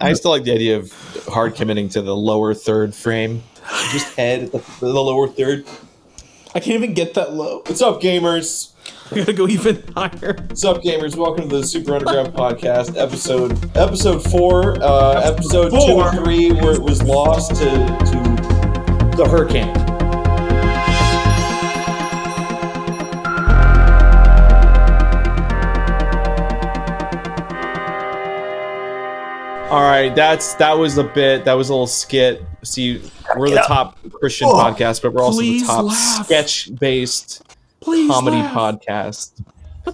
I still like the idea of hard committing to the lower third frame. Just head at the lower third. I can't even get that low. What's up, gamers? I gotta go even higher. What's up, gamers? Welcome to the Super Underground Podcast, episode 4. Episode 2 and 3, where it was lost to the hurricane. All right, that was a bit. That was a little skit. See, we're the top Christian podcast, but we're also the top sketch-based comedy podcast.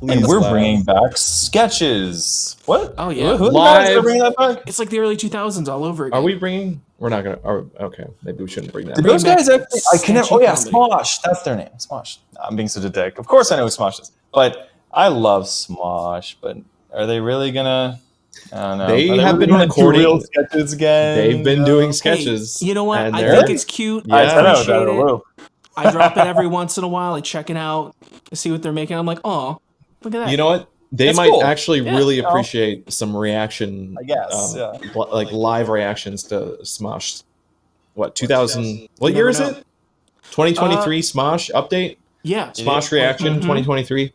And we're bringing back sketches. What? Oh yeah, who are bringing that back? It's like the early 2000s all over again. Are we bringing? We're not gonna. Okay, maybe we shouldn't bring that. Did those guys actually? I can. Oh yeah, comedy. Smosh. That's their name. Smosh. I'm being such a dick. Of course I know who Smosh is, but I love Smosh. But are they really gonna? I don't know. They have been recording real sketches again. They've been doing sketches. Hey, you know what? I they're- think it's cute. Yeah. I I appreciate know. it. I drop it every once in a while. I check it out. I see what they're making. I'm like, oh, look at that. You know what? They That's might cool. actually Yeah. really appreciate some reaction. I guess. Yeah. Like live reactions to Smosh. What 2000? What You year never is know. it? 2023 Smosh update. Yeah. Smosh reaction Mhm. 2023.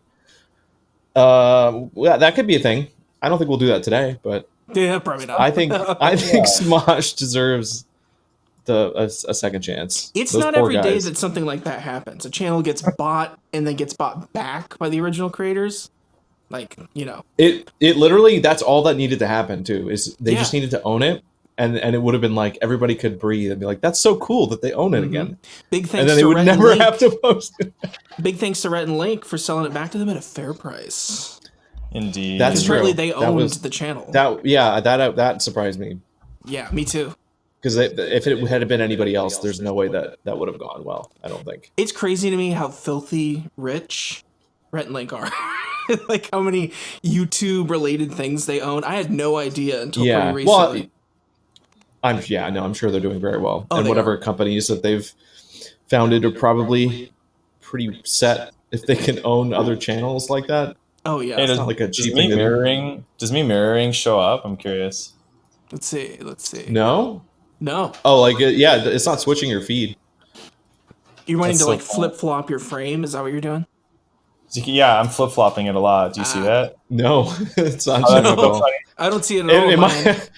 Yeah, that could be a thing. I don't think we'll do that today, but Yeah, probably not. I think Smosh deserves a second chance. It's Those not poor every day guys. that something like that happens. A channel gets bought and then gets bought back by the original creators. Like, you know. It literally, that's all that needed to happen too. Is they Yeah. just needed to own it, and it would have been like everybody could breathe and be like, that's so cool that they own it again. Big thanks And then they to would Rhett never and Link. have to post it. Big thanks to Rhett and Link for selling it back to them at a fair price. Indeed. That's Because true. really they That owned was- the channel. That surprised me, Yeah, me too. because if it had been anybody else, there's no way that would have gone well. I don't think. It's crazy to me how filthy rich Rhett and Link are. Like how many YouTube related things they own. I had no idea until pretty recently. I'm sure they're doing very well, Oh, and they whatever companies that they've founded are probably pretty set if they can own other channels like that. Oh yeah. Hey, It's not like a does cheap me thing to do. mirroring? Does me mirroring show up? I'm curious. Let's see. No. No. Oh, like yeah, it's not switching your feed. You're wanting That's to so like fun. flip flop your frame? Is that what you're doing? Yeah, I'm flip flopping it a lot. Do you see that? No, it's not. Oh, that's showing so at all. funny. I don't see it at all. It on mine. might-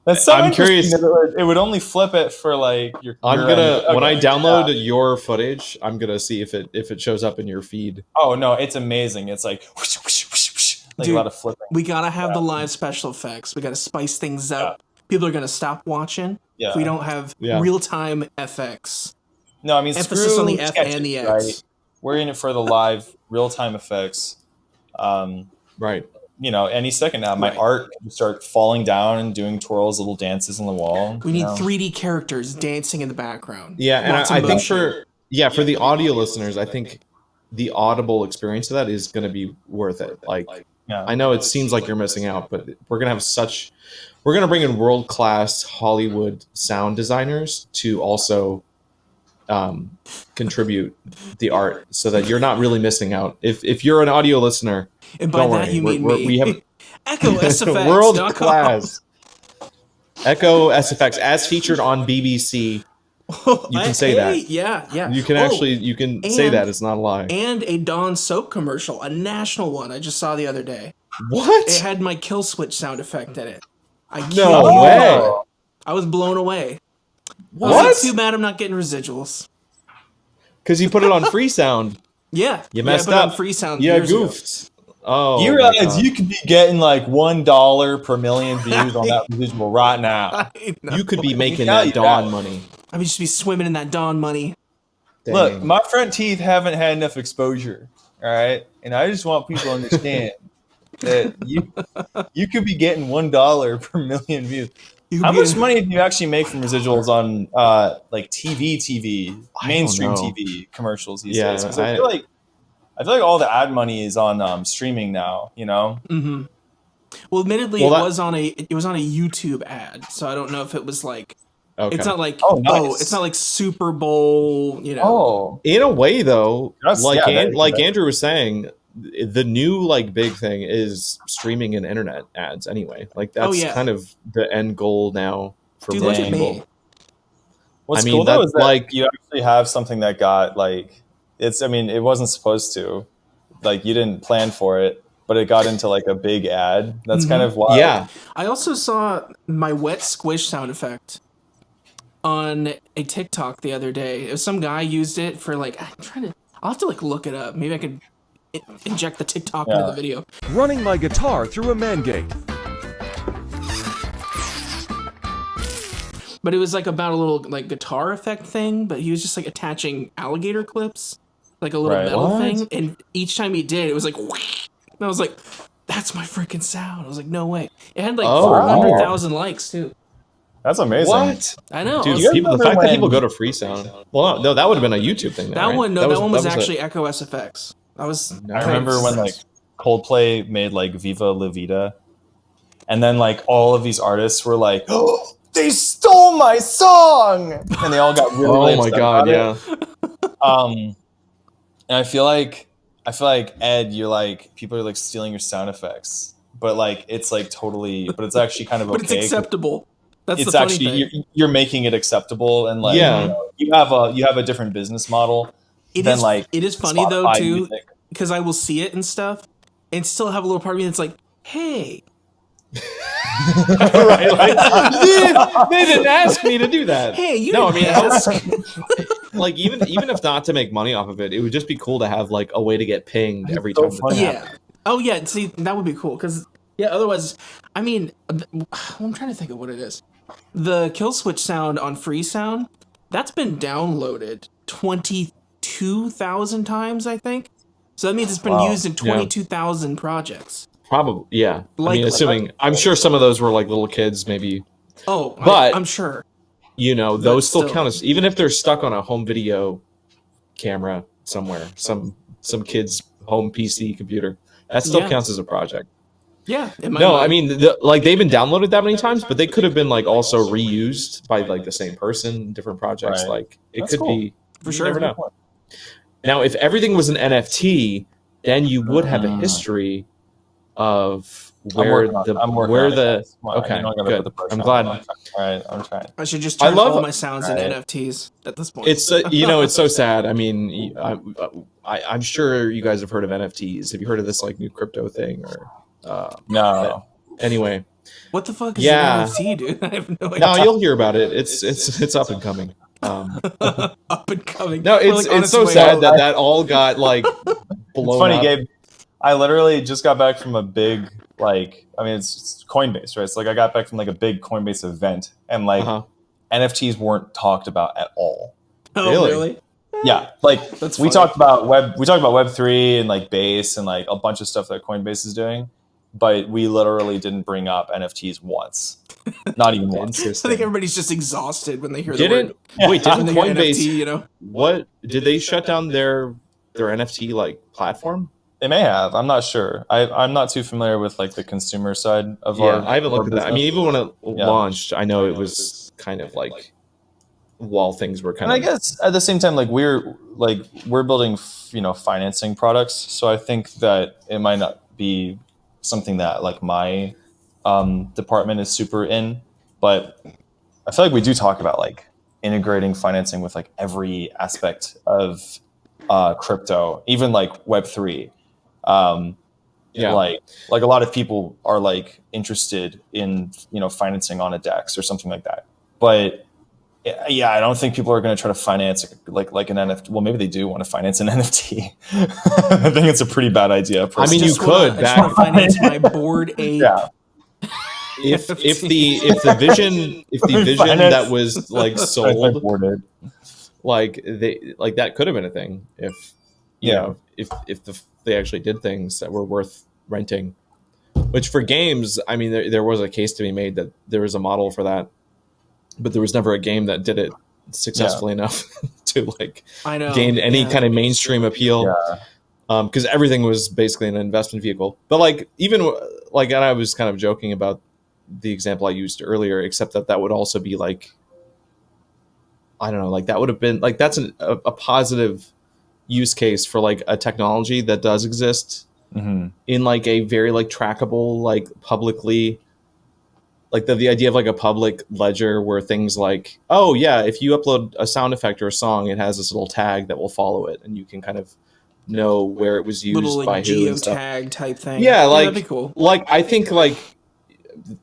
That's so I'm interesting curious. that it would only flip it for like your. I'm your gonna when I okay, download yeah. your footage, I'm gonna see if it shows up in your feed. Oh no, it's amazing. It's like whoosh, whoosh, whoosh, whoosh, like Dude, a lot of flipping. We gotta have the live special effects. We gotta spice things up. People are gonna stop watching Yeah. if we don't have Yeah. real time FX. No, I mean Emphasis screw on the F sketches, and the X. Right? We're in it for the live real time effects. Right. You know, any second now, my Right. art can start falling down and doing twirls, little dances on the wall. We you need know? 3D characters dancing in the background. Yeah, and Lots I of think motion. for the audio listeners, I think the audible experience of that is going to be worth it. Like, Yeah. I know it seems like you're missing out, but we're going to bring in world-class Hollywood sound designers to also contribute the art so that you're not really missing out. If you're an audio listener, And by don't that worry. you mean We're- me. we have Echo SFX. world-class Echo SFX as featured on BBC. You can say that. Yeah. You can you can say and- that. It's not a lie. And a Dawn soap commercial, a national one I just saw the other day. What? It had my kill switch sound effect in it. I No kid you way. not. I was blown away. I was What? like, too bad I'm not getting residuals. Because you put it on free sound. Yeah. You messed I put it up. on free sound. Yeah, years ago. goofed. Oh, You my realize God. you could be getting like $1 per million views on that residual right now. I know. You could be making tell that you Dawn that. money. I would just be swimming in that Dawn money. Dang. Look, my front teeth haven't had enough exposure. All right, and I just want people to understand that you could be getting $1 per million views. You could How be much in- money do you actually make from residuals on like TV, I mainstream don't know. TV commercials these Yeah, days? 'Cause I feel like all the ad money is on streaming now. You know, Mhm. Well, admittedly, Well, it that- was on a YouTube ad, so I don't know if it was like Okay. it's not like Oh, nice. it's not like Super Bowl, you know. oh, In a way, though, That's- like yeah, that- like Andrew was saying, the new like big thing is streaming and internet ads anyway. Like that's kind of the end goal now for most people. What's cool though is that like you actually have something that got like it wasn't supposed to, like you didn't plan for it, but it got into like a big ad. That's kind of wild. Yeah. I also saw my wet squish sound effect on a TikTok the other day. It was some guy used it for like I'll have to like look it up. Maybe I could inject the TikTok into the video. Running my guitar through a man gate. But it was like about a little like guitar effect thing, but he was just like attaching alligator clips, like a little metal thing. And each time he did, it was like, whoosh. And I was like, that's my freaking sound. I was like, no way. It had like 400,000 likes too. That's amazing. What? I know. Dude, the fact that people go to Freesound. Well, no, that would have been a YouTube thing. Though, that one was actually Echo SFX. I remember when like Coldplay made like Viva La Vida, and then like all of these artists were like, oh, they stole my song, and they all got really my god, yeah. And I feel like Ed, you're like people are like stealing your sound effects, but like it's like totally, but it's actually kind of okay. But it's acceptable. That's it's the funny actually thing. You're making it acceptable, and like you have a different business model. It is funny though too, because I will see it and stuff, and still have a little part of me that's like, hey. Right, like, they didn't ask me to do that. Hey, you didn't ask. Like even if not to make money off of it, it would just be cool to have like a way to get pinged every time. Oh yeah. See, that would be cool because otherwise, I mean, I'm trying to think of what it is. The kill switch sound on Freesound, that's been downloaded 22,000 times, I think. So that means it's been used in 22,000 projects. Probably, yeah. I mean, assuming, I'm sure some of those were like little kids, maybe. Oh, but I'm sure. You know, those still count as, even if they're stuck on a home video camera somewhere, some kid's home PC computer, that still counts as a project. Yeah. I mean, like they've been downloaded that many times, but they could have been like also reused by like the same person, different projects. Right. Like it could be for sure. You never know. Now, if everything was an NFT, then you would have a history of where okay, good. I'm glad. All right, I'm trying. I should just turn all my sounds into NFTs at this point. It's it's so sad. I mean, I'm sure you guys have heard of NFTs. Have you heard of this like new crypto thing or? No. Anyway. What the fuck is an NFT, dude? I have no idea. No, you'll hear about it. It's up and coming. Up and coming. No, it's so sad that all got like blown It's funny, up. Gabe. I literally just got back from a big it's Coinbase, right? It's like I got back from like a big Coinbase event, and like NFTs weren't talked about at all. Oh, really? Yeah, like we talked about Web3 and like Base and like a bunch of stuff that Coinbase is doing, but we literally didn't bring up NFTs once. Not even once. I think everybody's just exhausted when they hear didn't Coinbase? NFT, What did they shut down their NFT like platform? They may have. I'm not sure. I'm not too familiar with like the consumer side of our. I haven't looked at that. I mean, even when it launched, I know it was kind of like while things were kind of. I guess at the same time, like we're building financing products, so I think that it might not be something that like my department is super in, but I feel like we do talk about like integrating financing with like every aspect of crypto, even like Web3. Like a lot of people are like interested in financing on a DEX or something like that, but I don't think people are going to try to finance like an NFT. Well, maybe they do want to finance an NFT. I think it's a pretty bad idea. Personally. I mean, you could. I just want to finance my Bored Ape. Yeah. If the vision that was like sold, like that could have been a thing if they actually did things that were worth renting. Which for games, I mean, there was a case to be made that there was a model for that, but there was never a game that did it successfully enough to like gain any kind of mainstream appeal. Because everything was basically an investment vehicle. But like even like, and I was kind of joking about the example I used earlier, except that would also be like, I don't know, like that would have been like that's a positive use case for like a technology that does exist in like a very like trackable, like publicly, like the idea of like a public ledger where things like, oh yeah, if you upload a sound effect or a song, it has this little tag that will follow it, and you can kind of know where it was used little like by who and stuff. geotag type thing. Yeah, like that'd be cool. Like I think like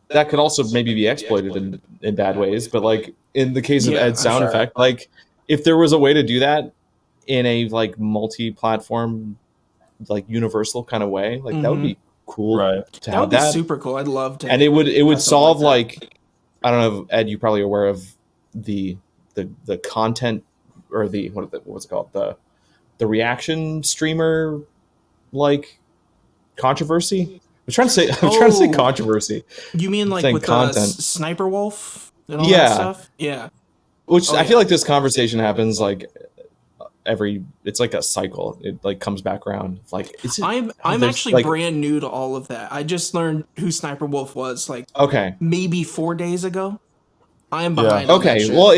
that could also maybe be exploited in bad ways, but like in the case of Ed's sound effect, like if there was a way to do that in a like multi-platform, like universal kind of way, like that would be cool to have. That would be super cool. I'd love to. And it would solve like I don't know, Ed, you're probably aware of the content or what's it called, the reaction streamer like controversy. I'm trying to say controversy. You mean like with content. The Sniperwolf and all that stuff? Yeah. Which I feel like this conversation happens like it's like a cycle. It like comes back around. Like I'm actually like, brand new to all of that. I just learned who Sniperwolf was like maybe 4 days ago. I am behind. Okay, well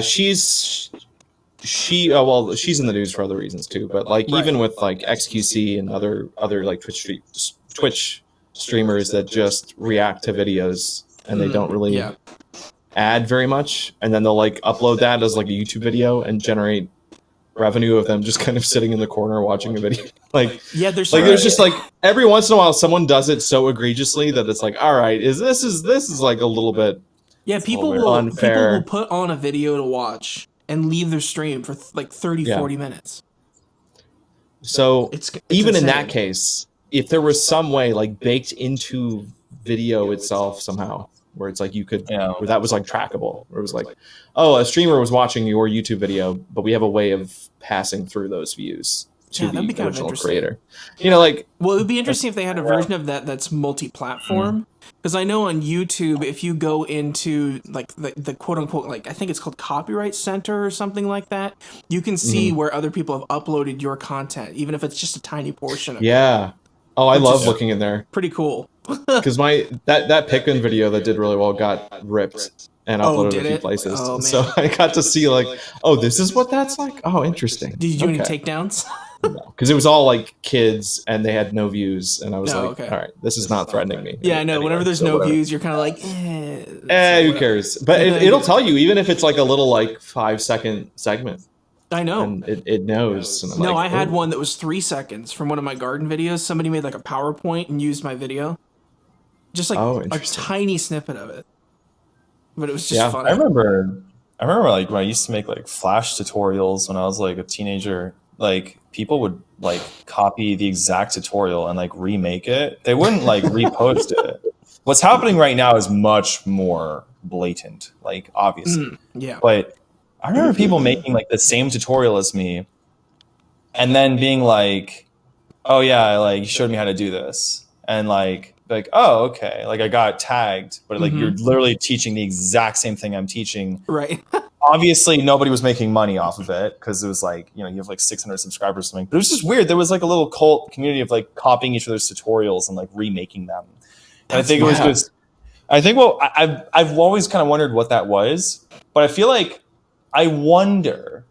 she's in the news for other reasons too. But like even with like XQC and other like Twitch streamers that just react to videos and they don't really add very much, and then they'll like upload that as like a YouTube video and generate revenue of them just kind of sitting in the corner watching a video. Like there's just like every once in a while someone does it so egregiously that it's like, all right, this is like a little bit people will put on a video to watch and leave their stream for like 30-40 minutes. So it's even insane. In that case, if there was some way like baked into video itself somehow where it's like you could where that was like trackable, where it was like, oh, a streamer was watching your YouTube video, but we have a way of passing through those views to the original creator. You know, like, well, it would be interesting if they had a version of that that's multi-platform. Because I know on YouTube, if you go into like the quote unquote, like I think it's called Copyright Center or something like that, you can see where other people have uploaded your content, even if it's just a tiny portion of it. Yeah. Oh, I love looking in there. Pretty cool. Because that Pikmin video that did really well got ripped and uploaded a few places. Oh, so I got to see like, oh, this is what that's like? Oh, interesting. Did you do any takedowns? No, because it was all like kids and they had no views, and I was all right, this is not threatening me. Yeah, I know. Whenever there's no views, you're kind of like, who cares? But it'll tell you, even if it's like a little like 5-second segment. I know. And it knows. And no, I had one that was 3 seconds from one of my garden videos. Somebody made like a PowerPoint and used my video. Just like a tiny snippet of it. But it was just fun. I remember like when I used to make like Flash tutorials when I was like a teenager, like people would like copy the exact tutorial and like remake it. They wouldn't like repost it. What's happening right now is much more blatant, like obviously. But I remember people making like the same tutorial as me and then being like, oh yeah, like you showed me how to do this. And like, oh, okay. Like I got tagged, but like you're literally teaching the exact same thing I'm teaching. Right. Obviously nobody was making money off of it because it was like, you know, you have like 600 subscribers or something, but it was just weird. There was like a little cult community of like copying each other's tutorials and like remaking them. And I think it was just, I've always kind of wondered what that was, but I feel like I wonder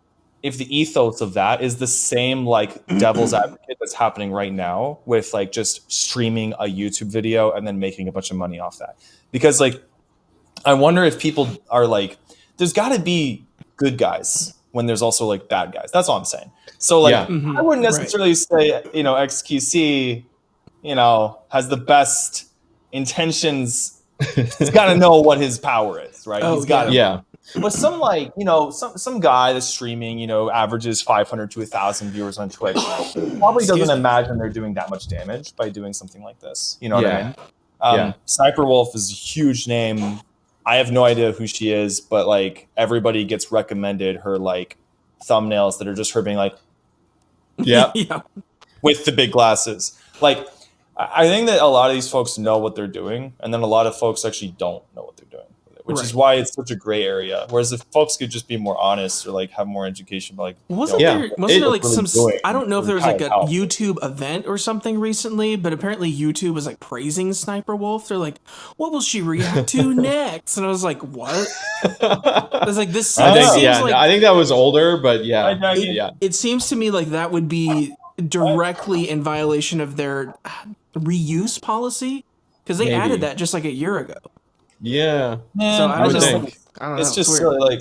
if the ethos of that is the same like devil's advocate that's happening right now with like just streaming a YouTube video and then making a bunch of money off that. Because like, I wonder if people are like, there's got to be good guys when there's also like bad guys. That's all I'm saying. So like, I wouldn't necessarily say, you know, XQC, you know, has the best intentions. He's got to know what his power is, right? He's got to. But some like, you know, some guy that's streaming, you know, averages 500 to 1,000 viewers on Twitch, probably doesn't imagine they're doing that much damage by doing something like this. You know what I mean? Sniperwolf is a huge name. I have no idea who she is, but like everybody gets recommended her like thumbnails that are just her being like, with the big glasses. Like, I think that a lot of these folks know what they're doing, and then a lot of folks actually don't know what they're doing. Which is why it's such a gray area. Whereas if folks could just be more honest or like have more education, like wasn't there like some? I don't know if there was like a YouTube event or something recently, but apparently YouTube was like praising Sniperwolf. They're like, "What will she react to next?" And I was like, "What?" I was like, "This." I think that was older, but it seems to me like that would be directly in violation of their reuse policy because they added that just like a year ago. Yeah. Man, So I would don't know. think. I don't know. it's just weird. silly. Like,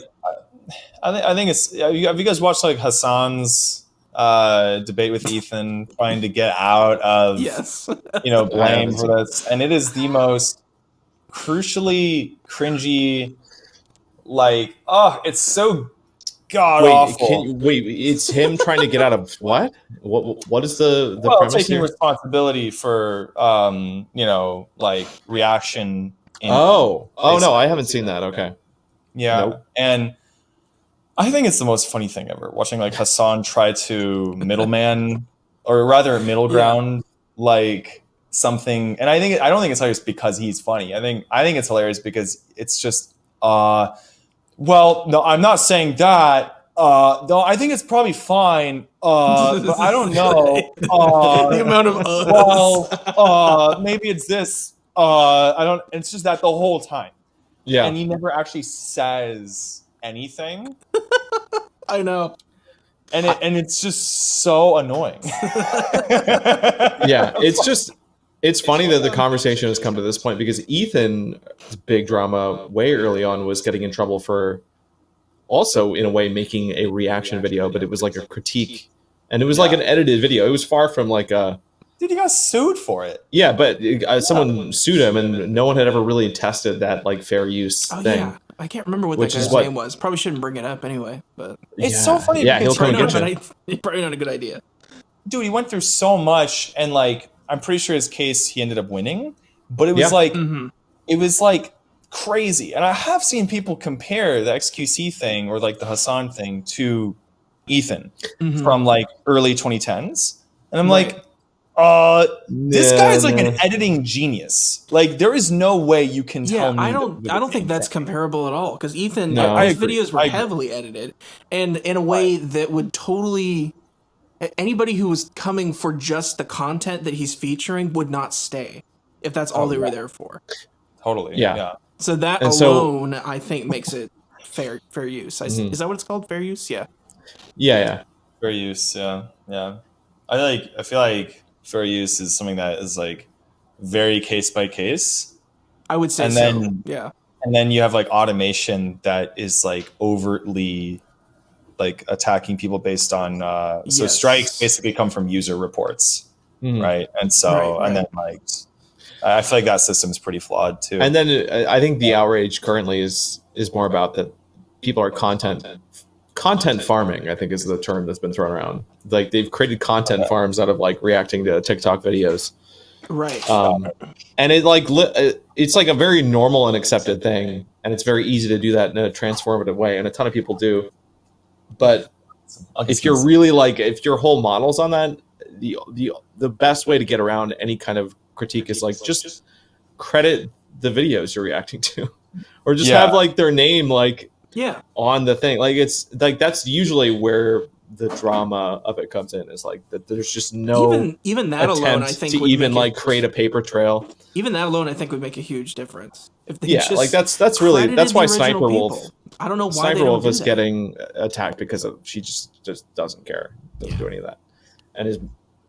I think it's. Have you guys watched like Hassan's debate with Ethan trying to get out of Yes. blame for this? And it is the most crucially cringy. Like, oh, it's so god awful. Wait, it's him trying to get out of what? What is the premise taking here? responsibility for like reaction. No, I haven't seen that. Okay. Yeah, Nope. and I think it's the most funny thing ever watching like Hassan try to middleman, or rather middle ground, like something. And I don't think it's hilarious because he's funny. I think it's hilarious because it's just well, no, I'm not saying that. No, I think it's probably fine. But I don't know. The amount of well, maybe it's this. I don't. It's just that the whole time. Yeah. And he never actually says anything. I know. And it's just so annoying. Yeah, it's funny that the conversation has come to this point because Ethan's big drama way early on was getting in trouble for also in a way making a reaction video, but it was like a critique, and it was like an edited video. It was far from like a dude, he got sued for it. Yeah, but someone sued him, and no one had ever really tested that like fair use thing. Yeah, I can't remember what that guy's name was. Probably shouldn't bring it up anyway. But it's so funny. Yeah, he'll come and get you. It's probably not a good idea. Dude, he went through so much, and like I'm pretty sure his case he ended up winning, but it was it was like crazy. And I have seen people compare the XQC thing or like the Hassan thing to Ethan from like early 2010s, and I'm like. This guy is like an editing genius. Like there is no way you can tell me. I don't think that's comparable at all because Ethan, his videos were heavily edited, and in a way that would totally anybody who was coming for just the content that he's featuring would not stay if that's all they were there for. Totally. Yeah. So that alone, I think, makes it fair use. Is that what it's called? Fair use? Yeah. Yeah. Fair use. Yeah. I feel like fair use is something that is like very case by case. I would say yeah. And then you have like automation that is like overtly like attacking people based on so strikes basically come from user reports, right? And so and then like I feel like that system is pretty flawed too. And then I think the outrage currently is more about that people are content farming, I think is the term that's been thrown around. Like they've created content farms out of like reacting to TikTok videos. Right. And it like it's like a very normal and accepted thing, and it's very easy to do that in a transformative way, and a ton of people do. But if you're really like if your whole model's on that, the best way to get around any kind of critique is like just credit the videos you're reacting to, or just have like their name like on the thing. Like it's like that's usually where the drama of it comes in, is like that there's just no even that alone I think to even like create a paper trail. Even that alone I think would make a huge difference. If they like that's really that's why Sniperwolf. I don't know why Sniperwolf is getting attacked because she just doesn't care, doesn't do any of that,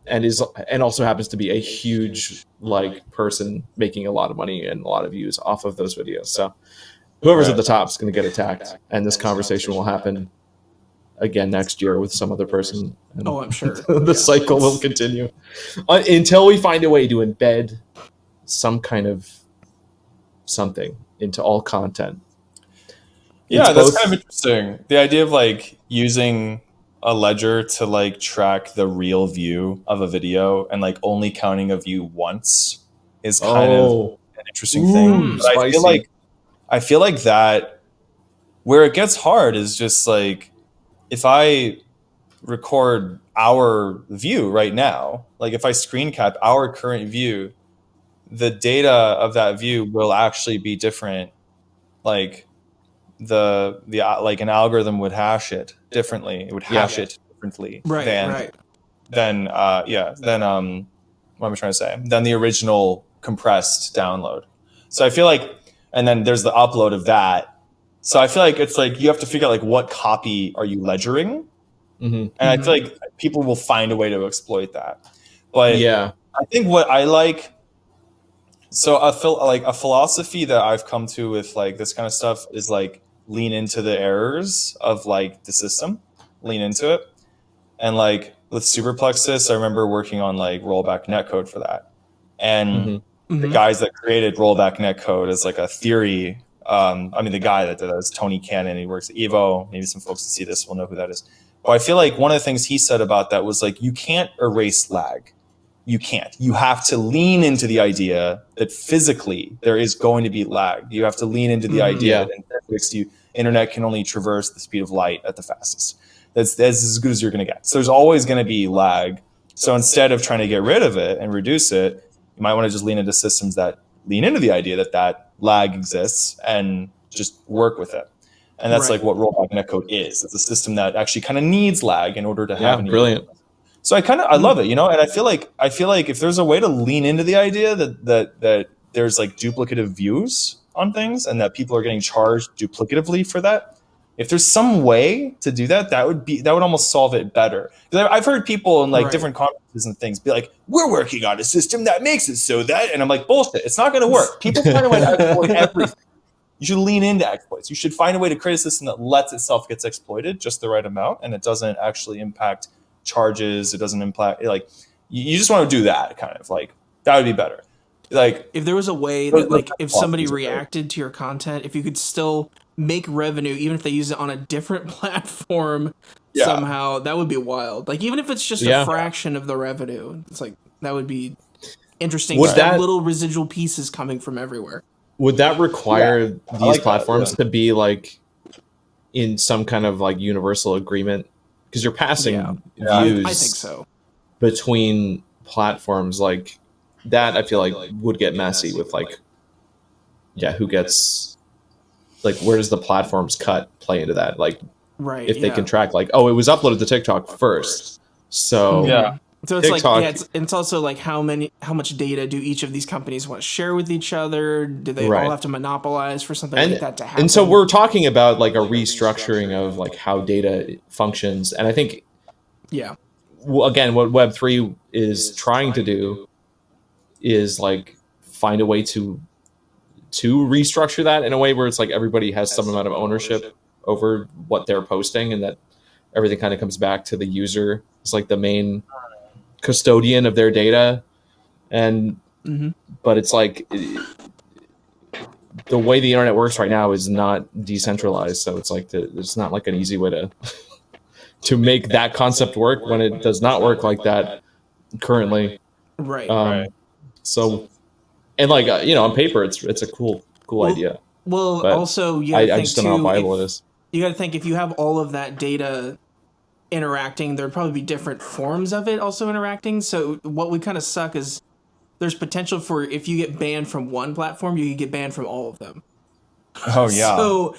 and also happens to be a huge like person making a lot of money and a lot of views off of those videos. So whoever's at the top is going to get attacked, and this conversation will happen again next year with some other person. And I'm sure the cycle will continue until we find a way to embed some kind of something into all content. Yeah, that's kind of interesting. The idea of like using a ledger to like track the real view of a video and like only counting a view once is kind of an interesting thing. But I feel like that where it gets hard is just like if I record our view right now, like if I screen cap our current view, the data of that view will actually be different. Like the like an algorithm would hash it differently. It would hash it differently than what am I trying to say? Than the original compressed download. So I feel like, and then there's the upload of that. So I feel like it's like you have to figure out like what copy are you ledgering, And I feel like people will find a way to exploit that. But I think what I like, so a philosophy that I've come to with like this kind of stuff is like lean into the errors of like the system, lean into it. And like with Superplexus, I remember working on like rollback netcode for that. And the guys that created rollback netcode as like a theory, the guy that did that is Tony Cannon. He works at Evo. Maybe some folks that see this will know who that is. But I feel like one of the things he said about that was like, you can't erase lag. You can't. You have to lean into the idea that physically there is going to be lag. You have to lean into the idea that in physics, internet can only traverse the speed of light at the fastest. That's as good as you're going to get. So there's always going to be lag. So instead of trying to get rid of it and reduce it, you might want to just lean into systems that lean into the idea that lag exists and just work with it. And that's like what rollback netcode is. It's a system that actually kind of needs lag in order to have any. Brilliant. So I love it, and I feel like if there's a way to lean into the idea that there's like duplicative views on things and that people are getting charged duplicatively for that, if there's some way to do that, that would almost solve it better. Because I've heard people in like different conferences and things be like, "We're working on a system that makes it so that," and I'm like, bullshit. It's not going to work. People find a way to exploit everything. You should lean into exploits. You should find a way to create a system that lets itself get exploited just the right amount, and it doesn't actually impact charges. It doesn't impact, like, you just want to do that kind of like, that would be better. Like if there was a way that like if somebody reacted to your content, if you could still make revenue even if they use it on a different platform somehow, that would be wild. Like even if it's just a fraction of the revenue, it's like that would be interesting. Would that little residual pieces coming from everywhere? Would that require these platforms to be like in some kind of like universal agreement? Because you're passing views, I think so, between platforms like that. I feel like would get messy with like, who gets, like, where does the platform's cut play into that? Like, if they can track like, oh, it was uploaded to TikTok first, so so it's TikTok, like it's also like how much data do each of these companies want to share with each other? Do they all have to monopolize for something like that to happen? And so we're talking about like a restructuring of like how data functions, and I think again, what Web3 is trying to do is like find a way to restructure that in a way where it's like everybody has some amount of ownership over what they're posting, and that everything kind of comes back to the user. It's like the main custodian of their data, and but it's like the way the internet works right now is not decentralized, so it's like there's not like an easy way to make that concept work when it does not work like that currently. So, and like on paper it's a cool idea. Well, but also I just don't know how viable it is. You got to think, if you have all of that data interacting, there'd probably be different forms of it also interacting. So what would kind of suck is there's potential for, if you get banned from one platform, you could get banned from all of them. Oh yeah. So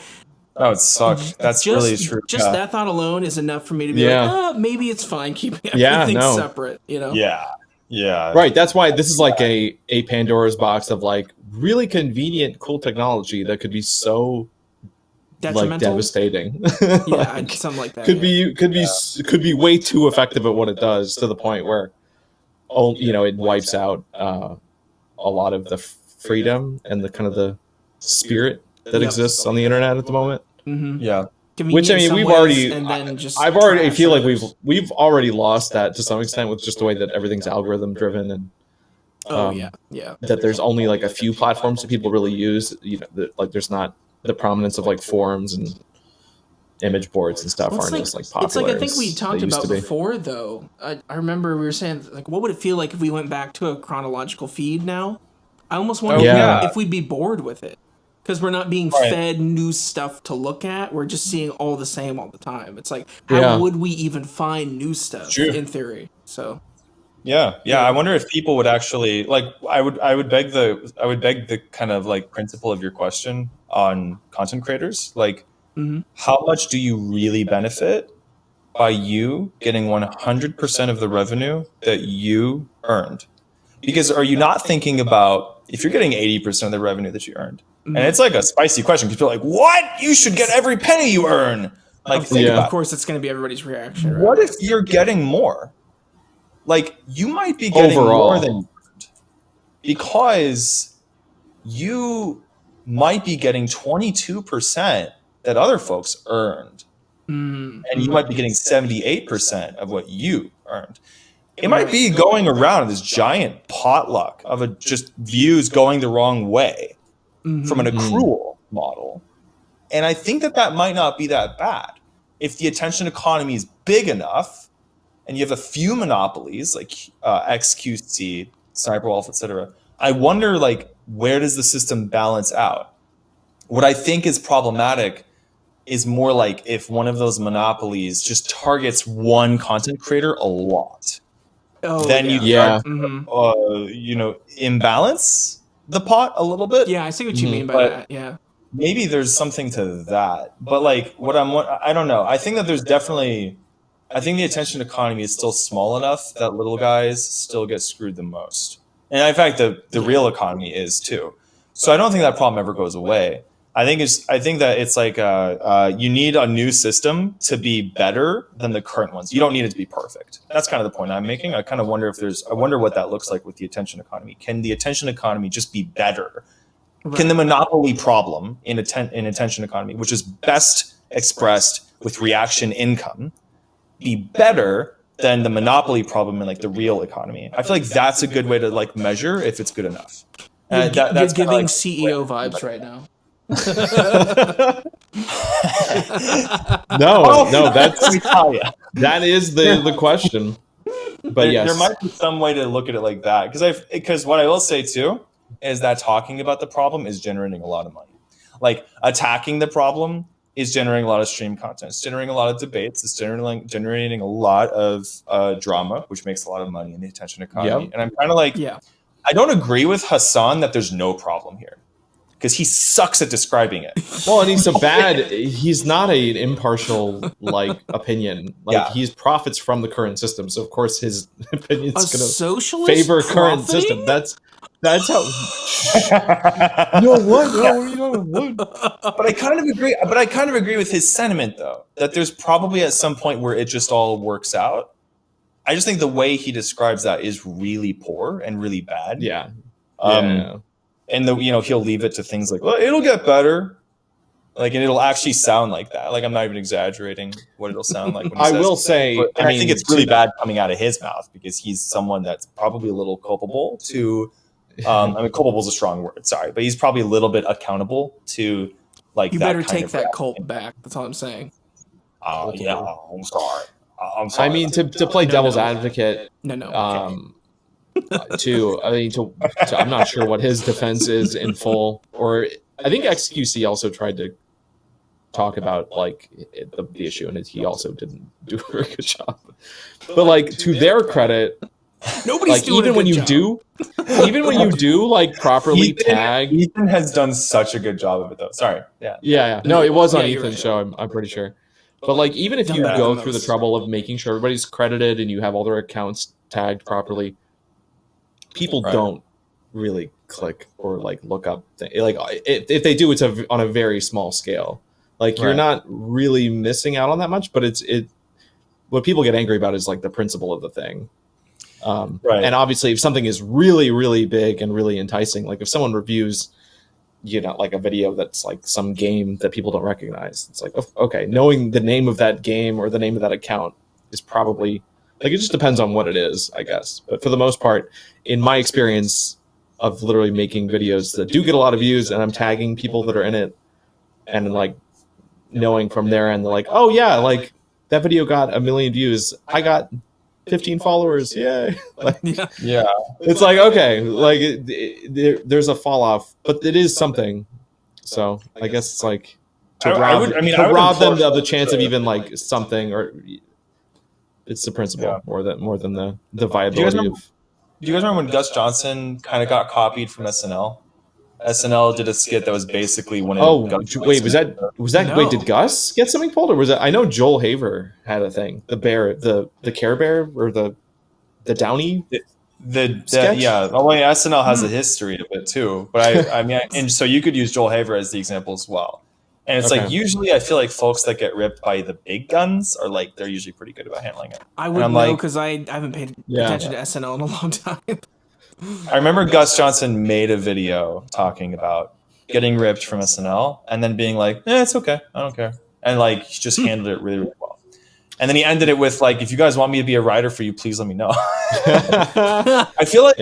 that would suck. That's really true. Just that thought alone is enough for me to be like, maybe it's fine keeping everything separate, Yeah. Right. That's why this is like a Pandora's box of like really convenient, cool technology that could be so like devastating. Like, something like that. Could be way too effective at what it does, to the point where it wipes out a lot of the freedom and the kind of the spirit that exists on the internet at the moment. Which, I mean, I feel like we've already lost that to some extent with just the way that everything's algorithm driven, and that there's only like a few platforms that people really use. Like there's not the prominence of like forums and image boards and stuff aren't as like popular. It's like I think we talked about before, though. I remember we were saying like, what would it feel like if we went back to a chronological feed now? I almost wonder if we'd be bored with it. Because we're not being fed new stuff to look at. We're just seeing all the same all the time. It's like, how would we even find new stuff in theory? So, I wonder if people would actually like. I would beg the kind of like principle of your question on content creators. Like, how much do you really benefit by you getting 100% of the revenue that you earned? Because are you not thinking about if you're getting 80% of the revenue that you earned? And it's like a spicy question because people are like, what? You should get every penny you earn. Like, think about of course, it's going to be everybody's reaction. Right? What if you're getting more? Like, you might be getting Overall. more than you earned, because you might be getting 22% that other folks earned, and you might be getting 78% of what you earned. It might be going around this giant potluck of just views going the wrong way from an accrual model. And I think that might not be that bad. If the attention economy is big enough and you have a few monopolies like XQC, SSSniperwolf, etc., I wonder, like, where does the system balance out? What I think is problematic is more like if one of those monopolies just targets one content creator a lot. Then you start to, imbalance the pot a little bit. Yeah, I see what you mean by that. Yeah. Maybe there's something to that. But like I don't know. I think that there's definitely, I think the attention economy is still small enough that little guys still get screwed the most. And in fact, the real economy is too. So I don't think that problem ever goes away. I think that it's like you need a new system to be better than the current ones. You don't need it to be perfect. That's kind of the point I'm making. I kind of wonder I wonder what that looks like with the attention economy. Can the attention economy just be better? Right. Can the monopoly problem in attention economy, which is best expressed with reaction income, be better than the monopoly problem in like the real economy? I feel like that's a good way to like measure if it's good enough. You're giving like CEO vibes right now. no, that is the question. But yes, there might be some way to look at it like that, because what I will say too is that talking about the problem is generating a lot of money. Like, attacking the problem is generating a lot of stream content. It's generating a lot of debates. It's generating a lot of drama, which makes a lot of money in the attention economy. Yep. And I'm kind of like, I don't agree with Hassan that there's no problem here, because he sucks at describing it. Well, and he's not an impartial like opinion. Like, he profits from the current system, so of course his opinion's going to favor current system. That's how. No, what? No, what? But I kind of agree with his sentiment, though, that there's probably at some point where it just all works out. I just think the way he describes that is really poor and really bad. Yeah. And he'll leave it to things like, well, it'll get better. Like, and it'll actually sound like that. Like, I'm not even examing what it'll sound like when he says will say, but I think it's really bad coming out of his mouth, because he's someone that's probably a little culpable to, culpable is a strong word, sorry, but he's probably a little bit accountable to, like, you better take that cult back. That's all I'm saying. Yeah, I'm sorry. I mean, to play devil's advocate. No. I'm not sure what his defense is in full, or I think XQC also tried to talk about like the issue, and he also didn't do a very good job. But like, to their credit, nobody's like, doing even when you do like properly tag. Ethan has done such a good job of it, though. Sorry. Yeah. No, it was on Ethan's show. I'm pretty sure. But like, even if you go through the trouble of making sure everybody's credited and you have all their accounts tagged properly, people don't really click or like look up like, if they do, it's on a very small scale. Like, you're not really missing out on that much, but what people get angry about is like the principle of the thing. And obviously, if something is really, really big and really enticing, like if someone reviews, like a video that's like some game that people don't recognize, it's like, okay, knowing the name of that game or the name of that account is probably, like, it just depends on what it is, I guess. But for the most part, in my experience of literally making videos that do get a lot of views, and I'm tagging people that are in it, and like knowing from their end, they're like, oh yeah, like that video got 1 million views, I got 15 followers, yay. Like, it's like, okay, like there's a fall off, but it is something. So I guess it's like to rob them of the chance of even like something, or it's the principle more than the viability of. Do you guys remember when Gus Johnson kind of got copied from SNL? SNL did a skit that was basically when. Wait, was that? No. Wait, did Gus get something pulled, or was it? I know Joel Haver had a thing. The bear, the Care Bear, or the Downy. SNL has a history of it too. But I mean, and so you could use Joel Haver as the example as well. And it's like usually I feel like folks that get ripped by the big guns are like they're usually pretty good about handling it. I wouldn't know because I haven't paid attention to SNL in a long time. I remember Gus Johnson made a video talking about getting ripped from SNL and then being like, it's okay, I don't care. And like he just handled it really, really well. And then he ended it with like, if you guys want me to be a writer for you, please let me know. I feel like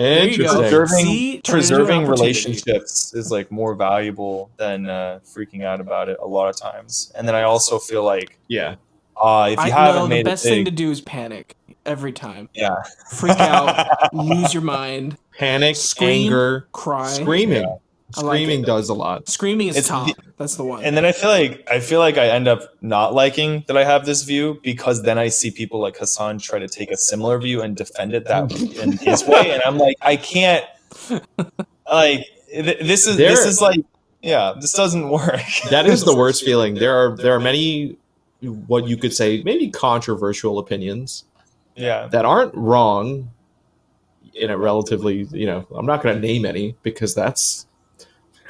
preserving relationships is like more valuable than freaking out about it a lot of times. And then I also feel like, if you haven't made the best thing to do is panic every time. Yeah. Freak out, lose your mind. Panic, anger, cry. Screaming. Yeah. Screaming does a lot. Screaming is top. That's the one. And then I feel like I end up not liking that I have this view because then I see people like Hassan try to take a similar view and defend it that in his way, and I'm like, I can't. Like this is like, this doesn't work. That is the worst feeling. There are many, what you could say, maybe controversial opinions. Yeah. That aren't wrong. In a relatively, I'm not going to name any because that's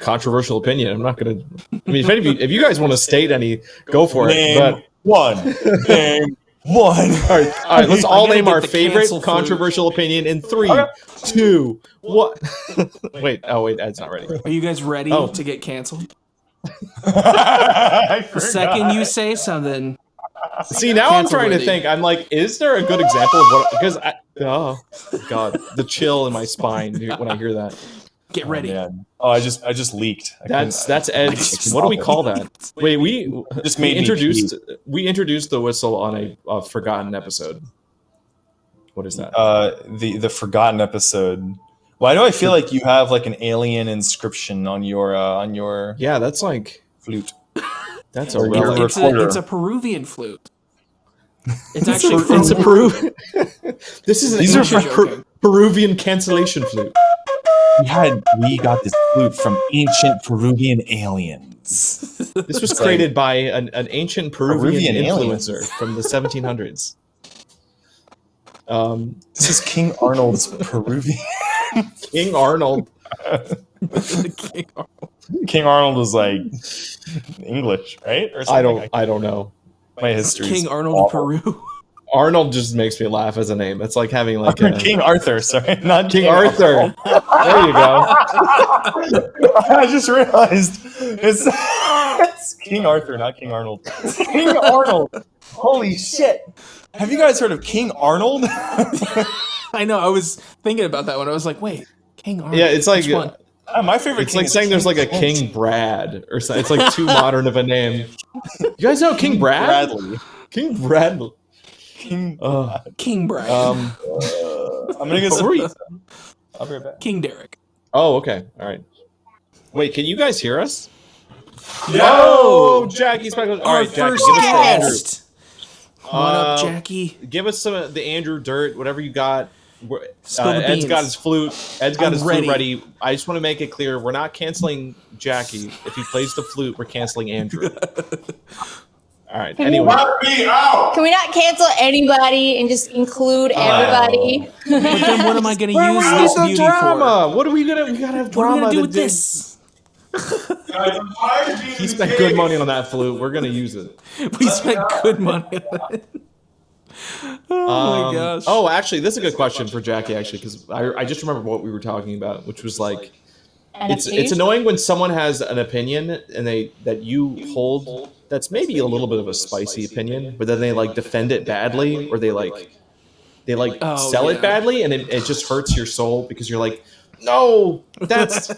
controversial opinion. I'm not going to. I mean, if you guys want to state any, go for it. But one. Name one. All right. Let's all name our favorite controversial opinion in 3, 2, 1. Wait. Oh, wait. Ed's not ready. Are you guys ready to get canceled? The second you say something. See, now I'm trying to think. I'm like, is there a good example of what? Because oh god, the chill in my spine when I hear that. Get ready. Man. Oh, I just leaked. That's Ed's. What do we call that? Wait, we introduced the whistle on a forgotten episode. What is that? The forgotten episode. Why do I feel like you have like an alien inscription on your Yeah, that's like flute. That's it's a Peruvian flute. It's actually it's a Peruvian. This is These are Peruvian cancellation flute. We got this flute from ancient Peruvian aliens. This was created by an ancient Peruvian influencer from the 1700s. This is King Arnold's Peruvian. King Arnold. King Arnold was like English, right? Or something. I don't know. My history. King Arnold of Peru. Arnold just makes me laugh as a name. It's like having like King Arthur. Sorry, not King Arthur. There you go. I just realized it's King Arthur, not King Arnold. It's King Arnold. Holy shit! Have you guys heard of King Arnold? I know. I was thinking about that one. I was like, wait, King Arnold. Yeah, it's like which one? My favorite. It's like saying there's like a King Brad or something. It's like too modern of a name. You guys know King Brad? Bradley. King Bradley. King Brad. I'm gonna get some. I'll be right back. King Derek. Oh, okay. All right. Wait, can you guys hear us? Yo, Jackie's back. All Our right, Jackie, first give us the Andrew. guest. Come on up, Jackie. Give us some of the Andrew dirt, whatever you got. Spill the Ed's beans. got his flute. Ed's got his ready. flute ready. I just want to make it clear, we're not canceling Jackie. If he plays the flute, we're canceling Andrew. All right. Anyway, can we not cancel anybody and just include everybody? But then what am I going to use this the beauty drama. for? What are we gonna? We gotta have What am I drama going to do to with this? He spent good money on that flute. We're gonna use it. We spent good money on it. Oh my gosh. Oh, actually, this is a good question for Jackie. Actually, because I just remember what we were talking about, which was like, it's annoying when someone has an opinion and that you hold that's maybe a little bit of a spicy opinion, but then they like defend it badly or they sell it badly, and it just hurts your soul because you're like, no, that's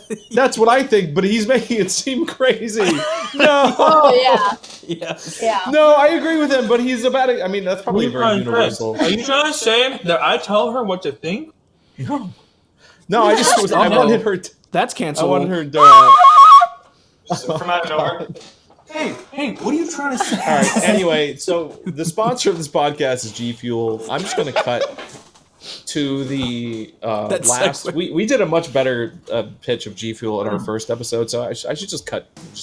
what I think, but he's making it seem crazy. No. Oh yeah. Yes. Yeah. No, I agree with him, but he's about it. I mean, that's probably very universal. Are you trying to say that I tell her what to think? No, I wanted her. That's I canceled. wanted her to. From out of nowhere. Hey, what are you trying to say? All right. Anyway, so the sponsor of this podcast is G Fuel. I'm just going to cut to the last. We did a much better pitch of G Fuel in our first episode, so I should just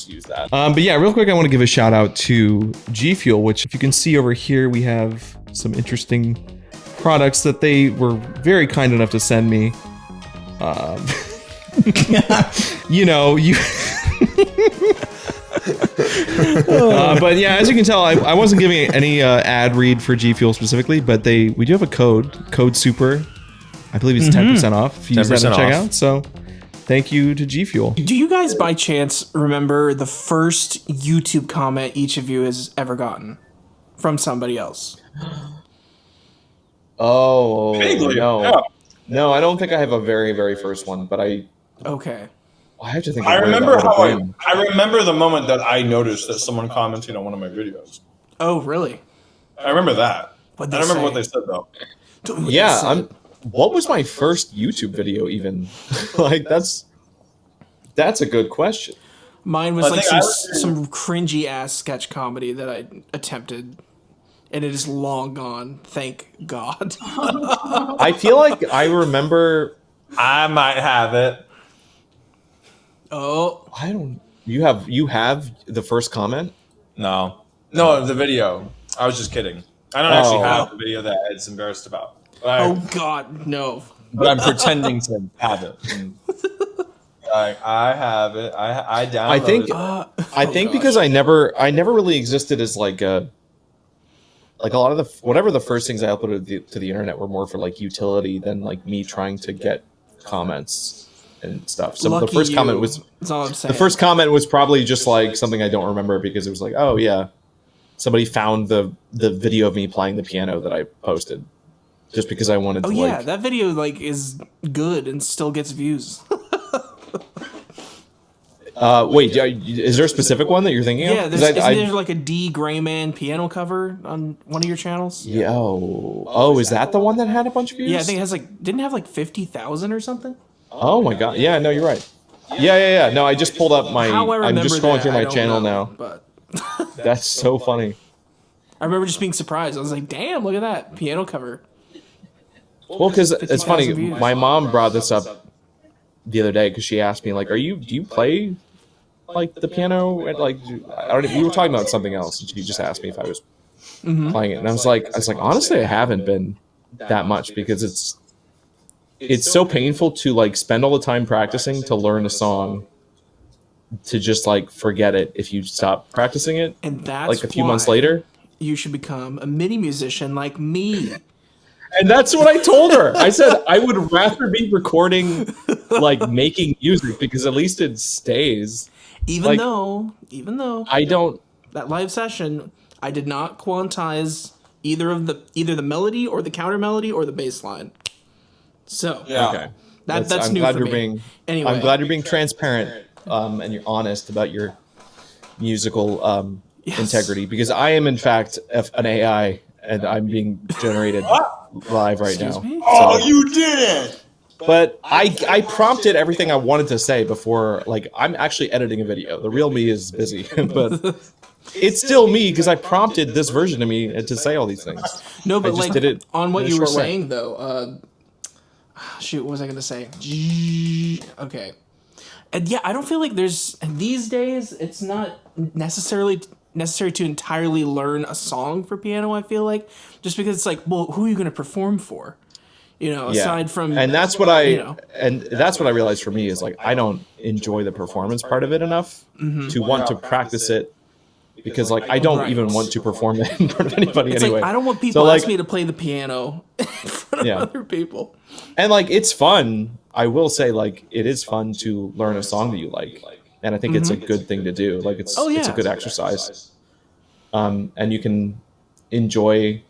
use that. But yeah, real quick, I want to give a shout out to G Fuel, which if you can see over here, we have some interesting products that they were very kind enough to send me. But yeah, as you can tell, I wasn't giving any ad read for G Fuel specifically, but we do have a code SUPER. I believe it's 10% off if you use that at checkout. So thank you to G Fuel. Do you guys by chance remember the first YouTube comment each of you has ever gotten from somebody else? Oh, Vaguely, no. yeah. No, I don't think I have a very, very first one, but Okay. I have to think. I of where that remember would have how been. I remember the moment that I noticed that someone commented on one of my videos. Oh, really? I remember that. What'd I they don't remember say? what they said though. Tell me what Yeah, they said. what was my first YouTube video even? Like that's a good question. Mine was I like think some cringy ass sketch comedy that I attempted, and it is long gone. Thank God. I feel like I remember. I might have it. Oh, I don't. You have the first comment. No, the video. I was just kidding. I don't actually have the video that Ed's embarrassed about. oh God, no. But I'm pretending to have it. I have it. I downloaded I think because I never really existed as like a lot of the whatever the first things I uploaded to the internet were more for like utility than like me trying to get comments and stuff. So Lucky the first you. comment was That's all I'm saying. the first comment was probably just like something I don't remember because it was like, oh yeah, somebody found the video of me playing the piano that I posted just because I wanted to. Oh yeah, like, that video like is good and still gets views. wait, is there a specific one that you're thinking Yeah, of? isn't there like a D Grayman piano cover on one of your channels? Yeah. Oh, is that the one that had a bunch of views? Yeah, I think it has didn't it have like 50,000 or something. Oh my god. Yeah, no, you're right. Yeah. No, I just pulled up my. How I remember I'm just scrolling that, through I my don't channel know, now. But That's so funny. I remember just being surprised. I was like, "Damn, look at that piano cover." Well, because it's funny. 50,000 views. My mom brought this up the other day because she asked me like, do you play like the piano? And like, we were talking about something else, and she just asked me if I was playing it, and I was like, honestly, I haven't been that much because it's so painful to like spend all the time practicing to learn a song to just like forget it if you stop practicing it And that's like a few months why later. you should become a mini musician like me. And that's what I told her. I said I would rather be recording like making music because at least it stays. Even though I don't. that live session, I did not quantize either the melody or the counter melody or the bass line. So Okay. that's I'm new glad for you're me. being. Anyway. I'm glad you're being transparent and you're honest about your musical integrity because I am in fact an AI and I'm being generated live right now. me? Oh, you did it! But I prompted everything I wanted to say before. Like I'm actually editing a video. The real me is busy, but it's still me because I prompted this version of me to say all these things. No, but just like did it on what in a you were short way. saying though. Shoot, what was I gonna say? Okay. And yeah, I don't feel like these days it's not necessary to entirely learn a song for piano. I feel like just because it's like, well, who are you gonna perform for? Aside from and that's what that's what I realized for me is like I don't enjoy the performance part of it enough to want to practice it because like I don't even want to perform it in front of anybody it's anyway. like I don't want people So, like, ask me to play the piano in front of other people. And like it's fun. I will say like it is fun to learn a song that you like, and I think it's a good thing to do. Like it's a good exercise, and you can enjoy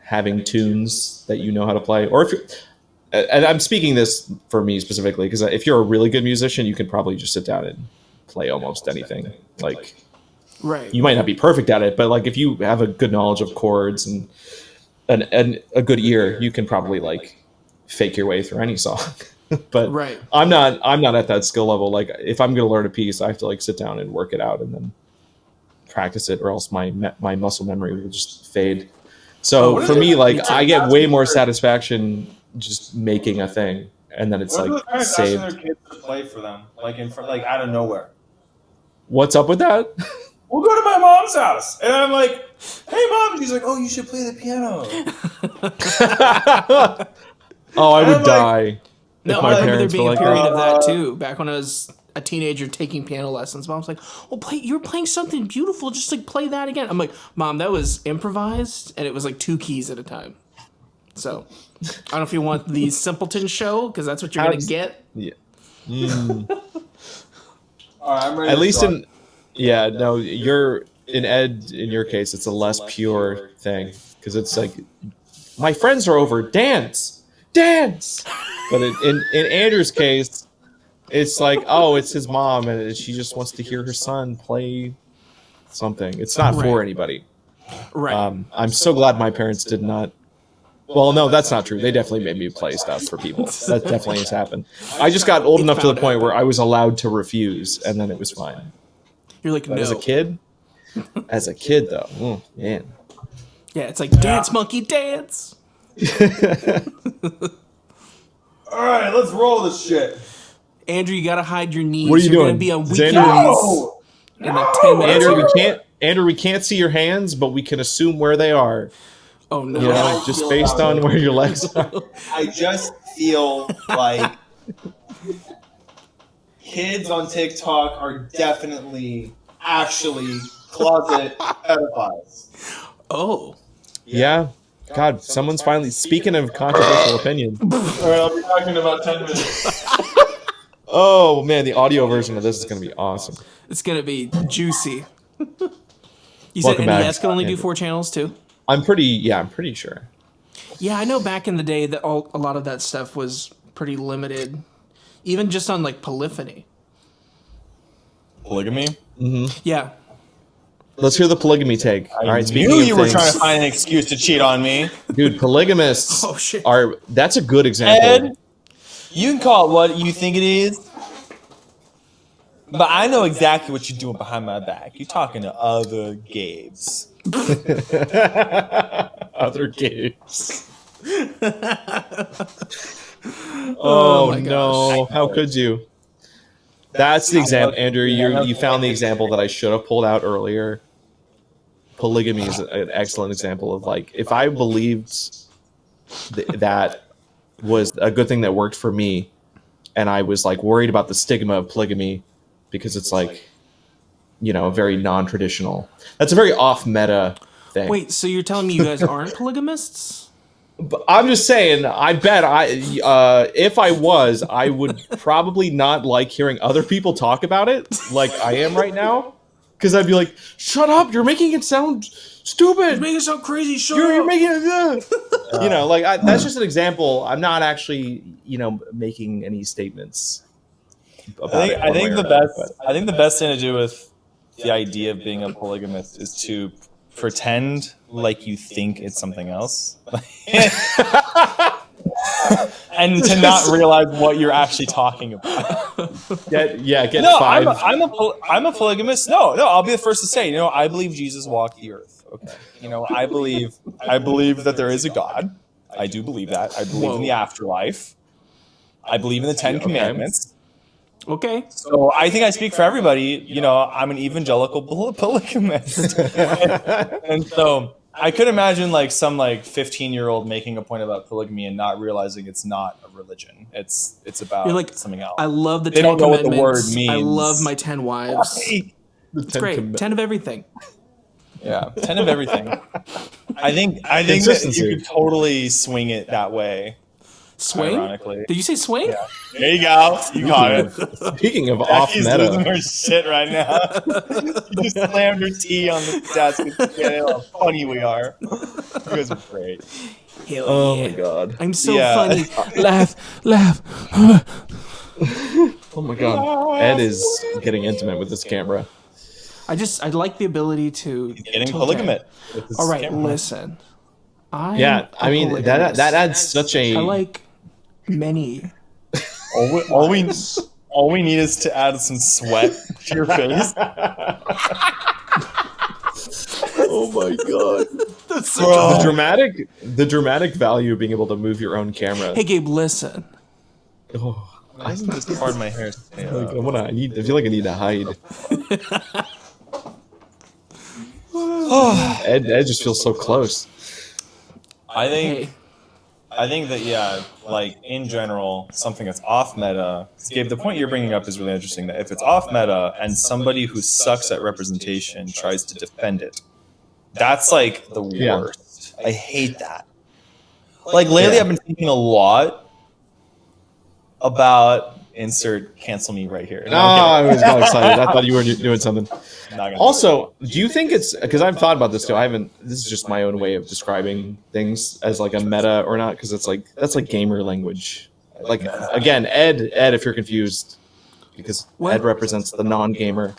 having tunes that you know how to play. Or if you're, and I'm speaking this for me specifically because if you're a really good musician, you can probably just sit down and play almost anything. Like Right. you might not be perfect at it, but like if you have a good knowledge of chords and a good ear, you can probably like fake your way through any song. But Right. I'm not at that skill level. Like if I'm going to learn a piece, I have to like sit down and work it out and then practice it, or else my muscle memory will just fade. So for me, like I get way more satisfaction just making a thing, and then it's like saved. Their kids to play for them, like in front, like out of nowhere. What's up with that? We'll go to my mom's house, and I'm like, "Hey, mom!" She's like, "Oh, you should play the piano." Oh, I would die. No, if my I remember there parents being were a like period that. of that too. Back when I was a teenager taking piano lessons. Mom's like, "Well, you're playing something beautiful. Just like play that again." I'm like, "Mom, that was improvised, and it was like 2 keys at a time." So, I don't know if you want the Simpleton show because that's what you're gonna get. Yeah. All right, I'm ready. At least you're in Ed. In your case, it's a less pure thing because it's like, my friends are over, dance. But in Andrew's case, it's like, oh, it's his mom, and she just wants to hear her son play something. It's not for anybody. Right. I'm so glad my parents did not. Well, no, that's not true. They definitely made me play stuff for people. That definitely has happened. I just got old enough to the point where I was allowed to refuse, and then it was fine. You're like, but no. As a kid, though, man. Yeah, it's like, dance, monkey, dance. All right, let's roll this shit. Andrew, you gotta hide your knees. What are you You're doing? gonna be on weak knees No! in like 10 minutes. Andrew, we can't see your hands, but we can assume where they are. Oh no! You know, just based on where your legs are. I just feel like kids on TikTok are definitely actually closet pedophiles. Oh. Yeah. God, someone's finally speaking of controversial opinion. All right, I'll be talking in about 10 minutes. Oh man, the audio version of this is gonna be awesome. It's gonna be juicy. You Welcome said back, NES can only do Andrew. 4 channels too? I'm pretty sure. Yeah, I know back in the day that a lot of that stuff was pretty limited, even just on like polyphony. Polygamy? Yeah. Let's hear the polygamy take. All right, speaking Knew of you were things, trying to find an excuse to cheat on me. dude, polygamists Oh, shit. that's a good example. Ed, you can call it what you think it is, but I know exactly what you're doing behind my back. You're talking to other gays. Other games. Oh my no! How could you? That's the example, Andrew. You found the example that I should have pulled out earlier. Polygamy is an excellent example of, like, if I believed that was a good thing that worked for me, and I was like worried about the stigma of polygamy because it's like, you know, very non-traditional. That's a very off-meta thing. Wait, so you're telling me you guys aren't polygamists? But I'm just saying, I bet if I was, I would probably not like hearing other people talk about it like I am right now. Because I'd be like, shut up, you're making it sound stupid. You're making it sound crazy, You're making it, you know, like, that's just an example. I'm not actually, you know, making any statements about I think the best thing to do with the idea of being a polygamist is to pretend like you think it's something else. And to not realize what you're actually talking about. Get No, 5. I'm a polygamist. No, I'll be the first to say, you know, I believe Jesus walked the earth. Okay. You know, I believe that there is a God. I do believe that. I believe in the afterlife. I believe in the 10 Commandments. Okay. So I think I speak for everybody. You know, I'm an evangelical polygamist. And so I could imagine like some like 15-year-old making a point about polygamy and not realizing it's not a religion. It's about like, something else. I love the They 10 don't know what the Commandments. word means. I love my 10 wives. It's great. 10 of everything. Yeah, 10 of everything. I think that you could totally swing it that way. Swing? Ironically. Did you say swing? Yeah. There you go. You got it. Speaking of Jackie's losing off-meta. her shit right now. She just slammed her tea on the desk. And how funny we are. You guys are great. Hell Oh yeah. my god. I'm so Yeah. funny. Laugh. Oh my god. Ed is getting intimate with this camera. I like the ability to Getting okay. polygamous. All right, listen. I mean, that adds such a... I like many. All we need is to add some sweat to your face. Oh my god. The dramatic value of being able to move your own camera. Hey Gabe, listen. Oh, Why isn't this part of my hair? I feel like I need to hide. Ed just feels so close. I think I think that like in general, something that's off meta. Gabe, the point you're bringing up is really interesting. That if it's off meta and somebody who sucks at representation tries to defend it, that's like the worst. I hate that. Like lately, I've been thinking a lot about insert cancel me right here. No, I was not excited. I thought you were doing something. Also, do you think it's because I've thought about this too? I haven't. This is just my own way of describing things as like a meta or not, because it's like that's like gamer language. Like again, Ed, if you're confused, because Ed represents the non-gamer.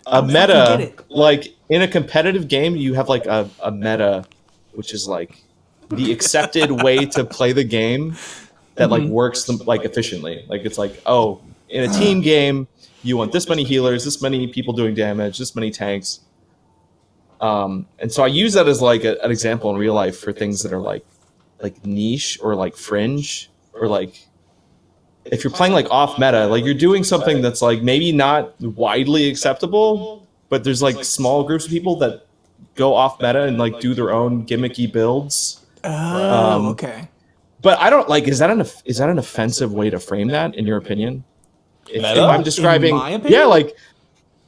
A meta, like in a competitive game, you have like a meta, which is like the accepted way to play the game that like works like efficiently. Like it's like, oh, in a team game, you want this many healers, this many people doing damage, this many tanks. And so I use that as like an example in real life for things that are like niche or like fringe, or like if you're playing like off meta, like you're doing something that's like maybe not widely acceptable, but there's like small groups of people that go off meta and like do their own gimmicky builds. Oh, okay. But I don't like. Is that an offensive way to frame that, in your opinion? If I'm describing, my opinion? yeah, like,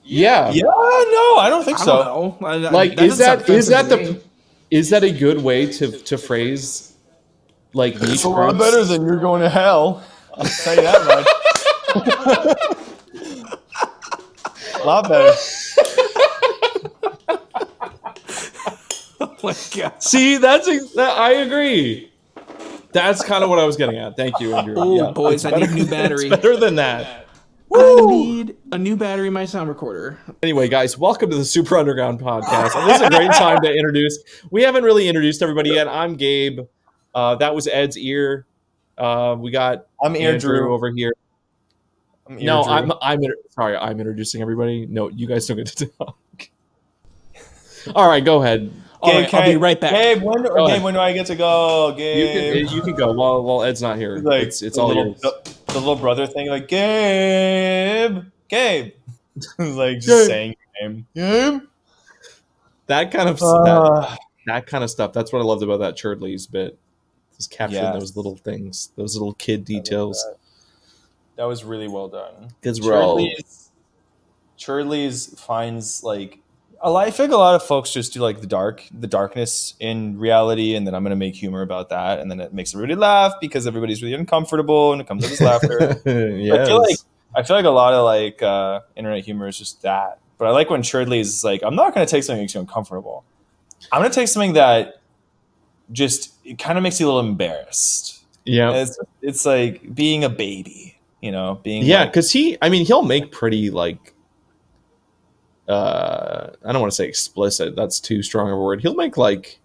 yeah, no, I don't think so. I don't know. Like, is that a good way to phrase like niche It's a lot groups? better than you're going to hell. I'll tell you that much. A lot better. Oh my God. See, I agree. That's kind of what I was getting at. Thank you, Andrew. Oh, boys, I need a new battery. It's better than that. I need a new battery in my sound recorder. Anyway, guys, welcome to the Super Underground podcast. And this is a great time to introduce. We haven't really introduced everybody yet. I'm Gabe. That was Ed's ear. We got Andrew over here. I'm introducing everybody. No, you guys don't get to talk. All right, go ahead. Gabe, I'll be right back. Gabe, when do I get to go? Gabe, you can go while Ed's not here. Like, it's all yours. The little brother thing, like Gabe, like just saying your name. Gabe. That kind of stuff. That's what I loved about that Churdley's bit. Just capturing those little things, those little kid details. That was really well done. Because Churdley's finds like. I feel like a lot of folks just do like the darkness in reality, and then I'm going to make humor about that, and then it makes everybody laugh because everybody's really uncomfortable, and it comes with this laughter. Yes. I feel like a lot of like internet humor is just that. But I like when Churdley's is like, I'm not going to take something that makes you uncomfortable. I'm going to take something that just it kind of makes you a little embarrassed. Yeah, it's like being a baby, being because he'll make pretty like. I don't want to say explicit. That's too strong of a word. He'll make like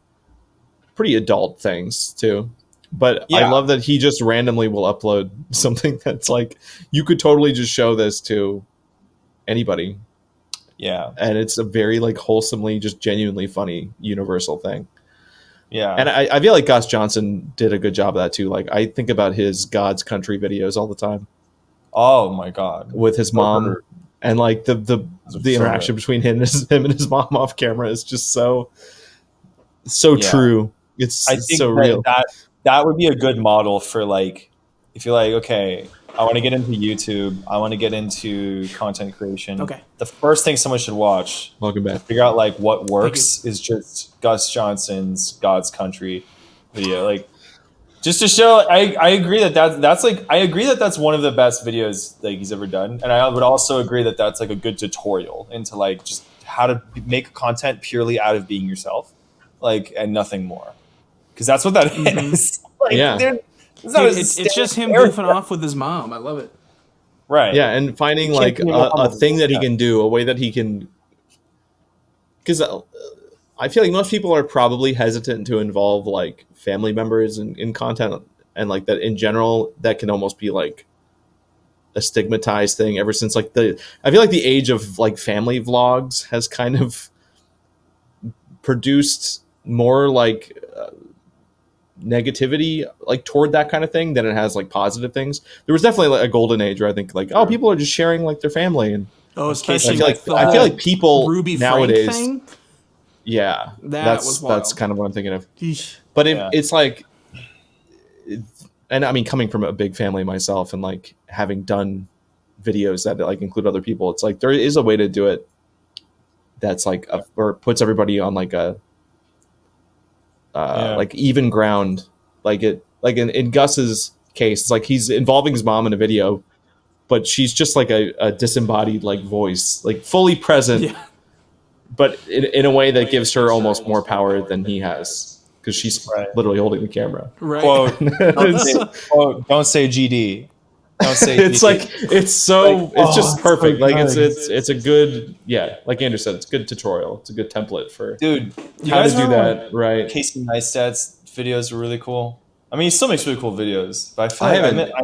pretty adult things too. But I love that he just randomly will upload something that's like, you could totally just show this to anybody. Yeah. And it's a very like wholesomely, just genuinely funny universal thing. Yeah. And I feel like Gus Johnson did a good job of that too. Like I think about his God's Country videos all the time. Oh my God. With his mom. And like the interaction between him and his mom off camera is just so true. I think so real. That would be a good model for like, if you're like, okay, I want to get into YouTube, I want to get into content creation. Okay. The first thing someone should watch, welcome back, to figure out like what works is just Gus Johnson's God's Country video. Like, just to show, I agree that's one of the best videos like he's ever done, and I would also agree that that's like a good tutorial into like just how to make content purely out of being yourself, like, and nothing more, because that's what that is. Like, it's just him goofing off with his mom. I love it. Right. Yeah, and finding like a thing that he can do, a way that he can, because I feel like most people are probably hesitant to involve like family members in content, and like that in general, that can almost be like a stigmatized thing ever since like I feel like the age of like family vlogs has kind of produced more like negativity like toward that kind of thing than it has like positive things. There was definitely like a golden age where I think like, oh, people are just sharing like their family, and especially I feel like people Ruby nowadays Frank thing? Yeah, that's kind of what I'm thinking of. Yeesh. But it's like and I mean, coming from a big family myself and like having done videos that like include other people, it's like there is a way to do it that's like or puts everybody on like a like even ground. Like it, like in Gus's case, it's like he's involving his mom in a video, but she's just like a disembodied like voice, like fully present, but in a way that gives her almost more power than he has, because she's literally holding the camera. Right. Quote, don't say GD. Don't say it's GD. like it's so like, it's just perfect. Like it's a good, like Andrew said, it's a good tutorial. It's a good template for how to do that. Right. Casey Neistat's videos were really cool. I mean, he still makes really cool videos, but I feel like I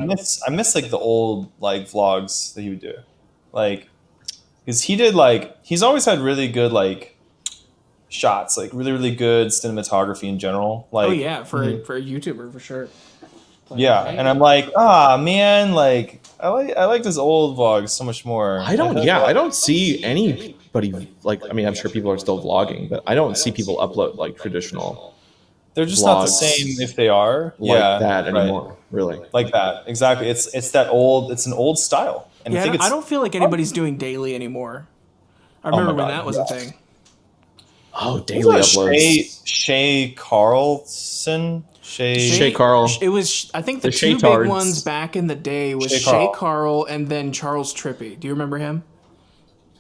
miss like the old like vlogs that he would do, like because he did like he's always had really good like shots, like really good cinematography in general. Like for a YouTuber for sure. Like, and I'm like, man, like I like this old vlogs so much more. I don't see anybody like. I mean, I'm sure people are still vlogging, but I don't see people upload like traditional. They're just not the same if they are like that anymore. Really, like that exactly. It's that old. It's an old style, and I don't feel like anybody's doing daily anymore. I remember when that was a thing. Oh, daily uploads. Shay Carlson. Shay Carl. It was. I think the two big ones back in the day was Shay Carl and then Charles Trippy. Do you remember him?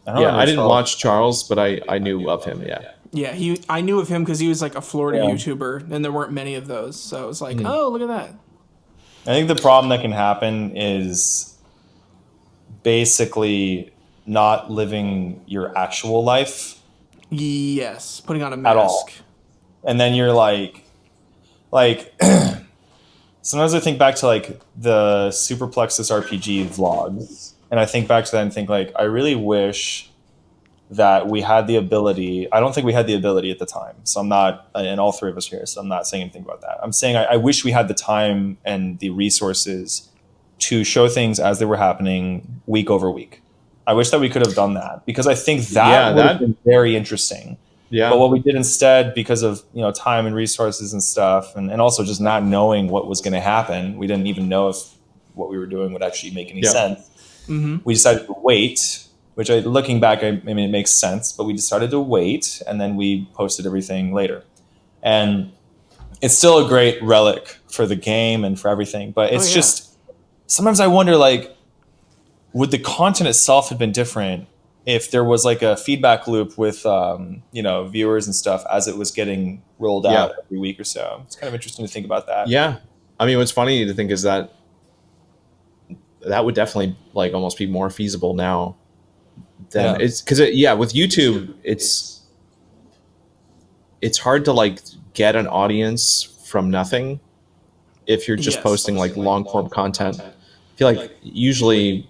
I didn't watch Charles, but I knew of him. Yeah, I knew of him because he was like a Florida YouTuber, and there weren't many of those. So it was like, oh, look at that. I think the problem that can happen is basically not living your actual life. Yes, putting on a mask. At all. And then you're like sometimes I think back to like the Superplexus RPG vlogs, and I think back to that and think like I really wish that we had the ability. I don't think we had the ability at the time, so I'm not, and all three of us here, so I'm not saying anything about that. I'm saying I wish we had the time and the resources to show things as they were happening week over week. I wish that we could have done that, because I think that would have been very interesting. Yeah. But what we did instead, because of time and resources and stuff, and also just not knowing what was going to happen, we didn't even know if what we were doing would actually make any sense. Mm-hmm. We decided to wait. Which, looking back, I mean, it makes sense. But we decided to wait, and then we posted everything later. And it's still a great relic for the game and for everything. But it's just, sometimes I wonder, like, would the content itself have been different if there was like a feedback loop with, viewers and stuff as it was getting rolled out every week or so? It's kind of interesting to think about that. Yeah. I mean, what's funny to think is that would definitely like almost be more feasible now. Then it's because with YouTube it's hard to like get an audience from nothing if you're just posting like long form content. I feel like usually,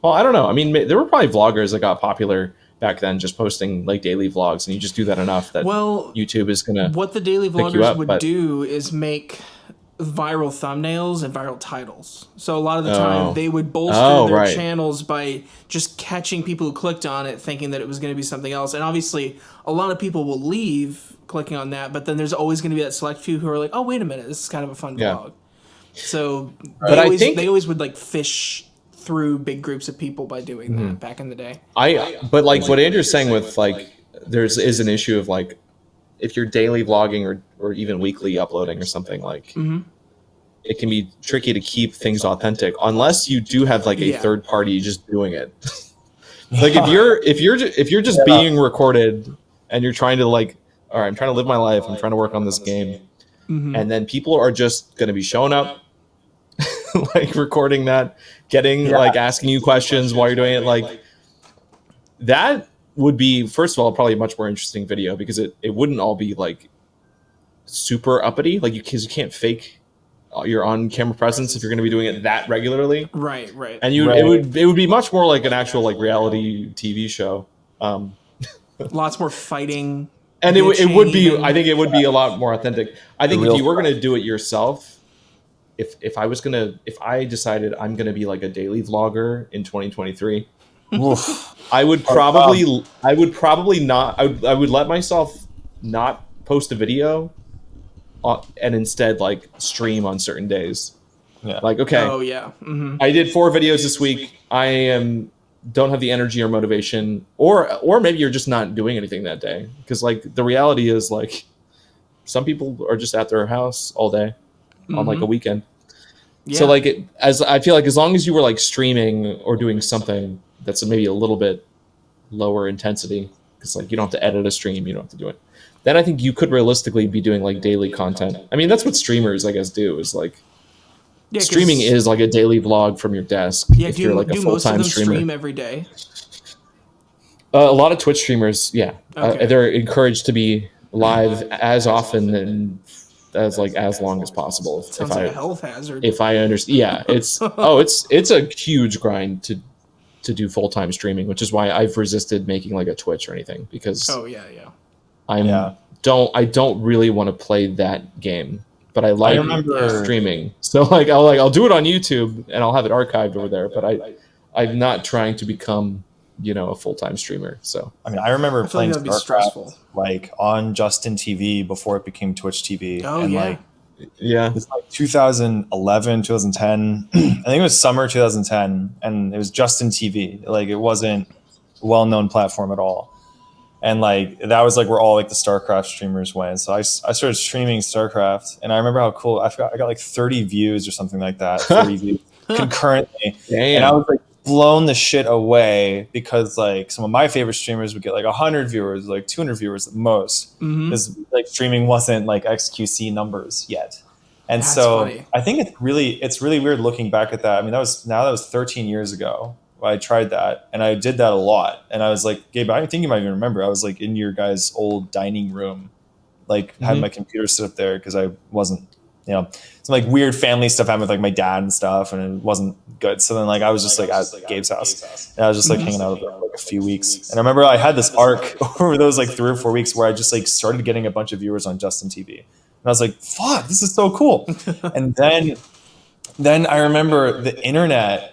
well, I don't know. I mean, there were probably vloggers that got popular back then just posting like daily vlogs, and you just do that enough that YouTube is gonna. What the daily vloggers would do is make viral thumbnails and viral titles. So a lot of the time they would bolster their channels by just catching people who clicked on it thinking that it was going to be something else. And obviously a lot of people will leave clicking on that, but then there's always going to be that select few who are like, oh, wait a minute, this is kind of a fun vlog. So they always would like fish through big groups of people by doing that back in the day. But like what Andrew's saying with like, is an issue of like, if you're daily vlogging or even weekly uploading or something, like it can be tricky to keep things authentic unless you do have like a third party just doing it. Like if you're just being recorded and you're trying to like, all right, I'm trying to live my life, I'm trying to work on this game, and then people are just going to be showing up, like recording that, getting like asking you questions while you're doing it, like that would be, first of all, probably a much more interesting video, because it wouldn't all be like super uppity, like you can't fake your on-camera presence if you're going to be doing it that regularly. Right. And it would be much more like an actual like reality TV show. Lots more fighting. And it would be, I think it would be a lot more authentic. I think if you were going to do it yourself, if I decided I'm going to be like a daily vlogger in 2023, I would probably not. I would let myself not post a video and instead like stream on certain days. Yeah. Like, okay, Oh yeah. Mm-hmm. I did 4 videos this week. Don't have the energy or motivation, or maybe you're just not doing anything that day. Because like the reality is like some people are just at their house all day on like a weekend. Yeah. So like I feel like as long as you were like streaming or doing something that's maybe a little bit lower intensity, because like you don't have to edit a stream, you don't have to do it, then I think you could realistically be doing like daily content. I mean, that's what streamers, I guess, do is like streaming is like a daily vlog from your desk. Yeah, if you're like a full-time streamer. Stream every day? A lot of Twitch streamers, yeah, Okay. they're encouraged to be live as often and as long as possible. Sounds like a health hazard. If I understand, yeah, it's it's a huge grind to do full-time streaming, which is why I've resisted making like a Twitch or anything, because I don't really want to play that game, but I like streaming. So like I'll do it on YouTube and I'll have it archived over there, but I'm not trying to become, you know, a full-time streamer. So I mean, I remember playing like StarCraft like on Justin TV before it became Twitch TV. Oh, and yeah. like yeah, it's like 2011, 2010. I think it was summer 2010, and it was Justin TV. Like it wasn't a well-known platform at all. And like that was like where all like the StarCraft streamers went. So I started streaming StarCraft, and I remember how cool I got like 30 views or something like that, 30 views concurrently. Damn. And I was like blown the shit away, because like some of my favorite streamers would get like 100 viewers, like 200 viewers at most, because like streaming wasn't like XQC numbers yet. And That's so funny. I think it's really weird looking back at that. I mean, that was 13 years ago. I tried that, and I did that a lot. And I was like, Gabe, I think you might even remember, I was like in your guys' old dining room, like had my computer set up there, because I wasn't, you know, some like weird family stuff happened with like my dad and stuff, and it wasn't good. So then like I was just like at Gabe's house, and I was just like hanging out there for like a few weeks. And I remember I had this arc over those like 3 or 4 weeks where I just like started getting a bunch of viewers on Justin TV, and I was like, fuck, this is so cool. And then I remember the internet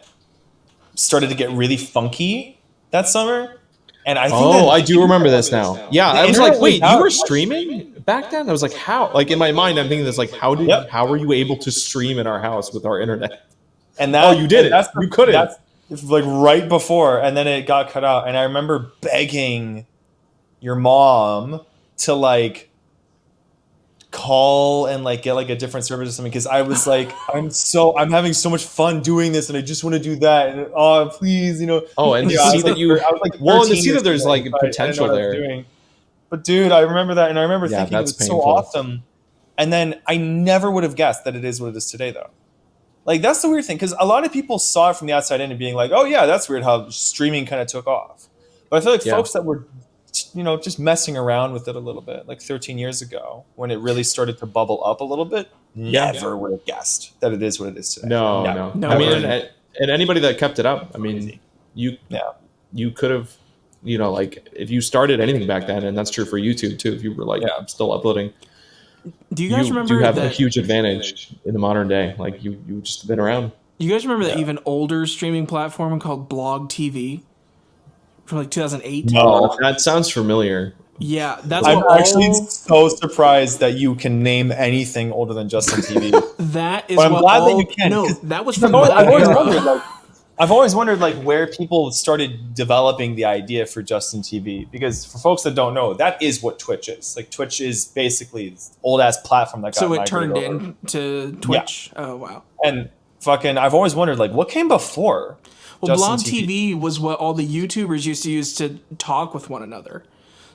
started to get really funky that summer, and I think I do remember this now. Yeah, I was like, wait, you were streaming back then? I was like, how? Like in my mind, I'm thinking this like, how were you able to stream in our house with our internet? And that, you did it. You couldn't. That's like right before, and then it got cut out. And I remember begging your mom to like call and like get like a different service or something, because I was like, I'm having so much fun doing this, and I just want to do that, and please, you know. And to see that you, and to see that there's like potential there. But dude, I remember that, and I remember thinking it was painful. so awesome. And then I never would have guessed that it is what it is today, though. Like that's the weird thing, because a lot of people saw it from the outside in and being like, oh yeah, that's weird how streaming kind of took off. But I feel like folks that were, you know, just messing around with it a little bit, like 13 years ago, when it really started to bubble up a little bit, never would have guessed that it is what it is today. No. I mean, and anybody that kept it up, I mean, you could have, you know, like if you started anything back then, and that's true for YouTube too, if you were like still uploading. Do you guys remember you have that, a huge advantage in the modern day? Like you just been around. You guys remember that even older streaming platform called Blog TV from like 2008? No, that sounds familiar. Yeah, that's I'm actually so surprised that you can name anything older than Justin TV. That is. But I'm glad that you can. No, that was from I've always wondered like where people started developing the idea for Justin TV, because for folks that don't know, that is what Twitch is. Like Twitch is basically this old ass platform that got so it turned over into Twitch. Yeah. Oh wow. And fucking, I've always wondered like what came before. Well, Blog TV was what all the YouTubers used to use to talk with one another.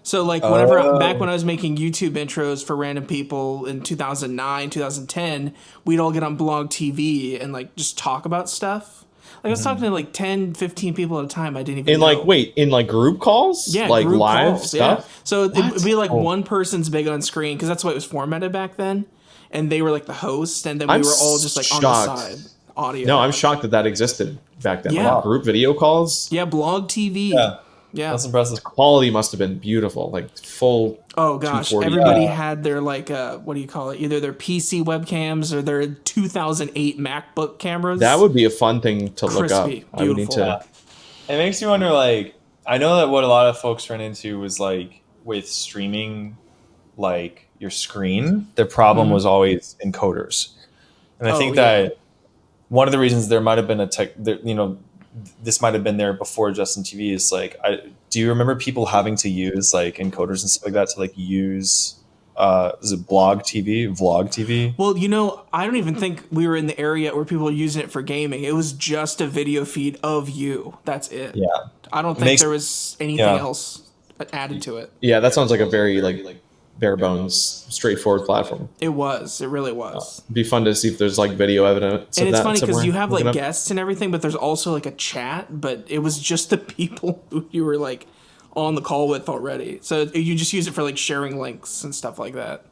So like whenever back when I was making YouTube intros for random people in 2009, 2010, we'd all get on Blog TV and like just talk about stuff. Like I was talking to like 10, 15 people at a time. I didn't even know. In like group calls? Yeah, like group live calls, stuff? Yeah. So it would be like one person's big on screen, because that's what it was formatted back then. And they were like the host, and then we were all just like on the side. Audio. No, I'm shocked that existed back then. Yeah. Like group video calls? Yeah, Blog TV. Yeah. That's impressive. The quality must have been beautiful. Like full. Oh gosh, everybody had their like what do you call it? Either their PC webcams or their 2008 MacBook cameras. That would be a fun thing to look up. Beautiful. I would need to. It makes me wonder, like, I know that what a lot of folks ran into was like with streaming, like your screen. The problem was always encoders, and I think that one of the reasons there might have been this might have been there before Justin TV is like, do you remember people having to use like encoders and stuff like that to like use is it vlog TV? Well, I don't even think we were in the area where people were using it for gaming. It was just a video feed of you. That's it. Yeah. I don't think there was anything else added to it. Yeah, that sounds like a very like bare bones, straightforward platform. It was. It really was. It'd be fun to see if there's like video evidence. And it's funny because you have like guests and everything, but there's also like a chat. But it was just the people who you were like on the call with already. So you just use it for like sharing links and stuff like that.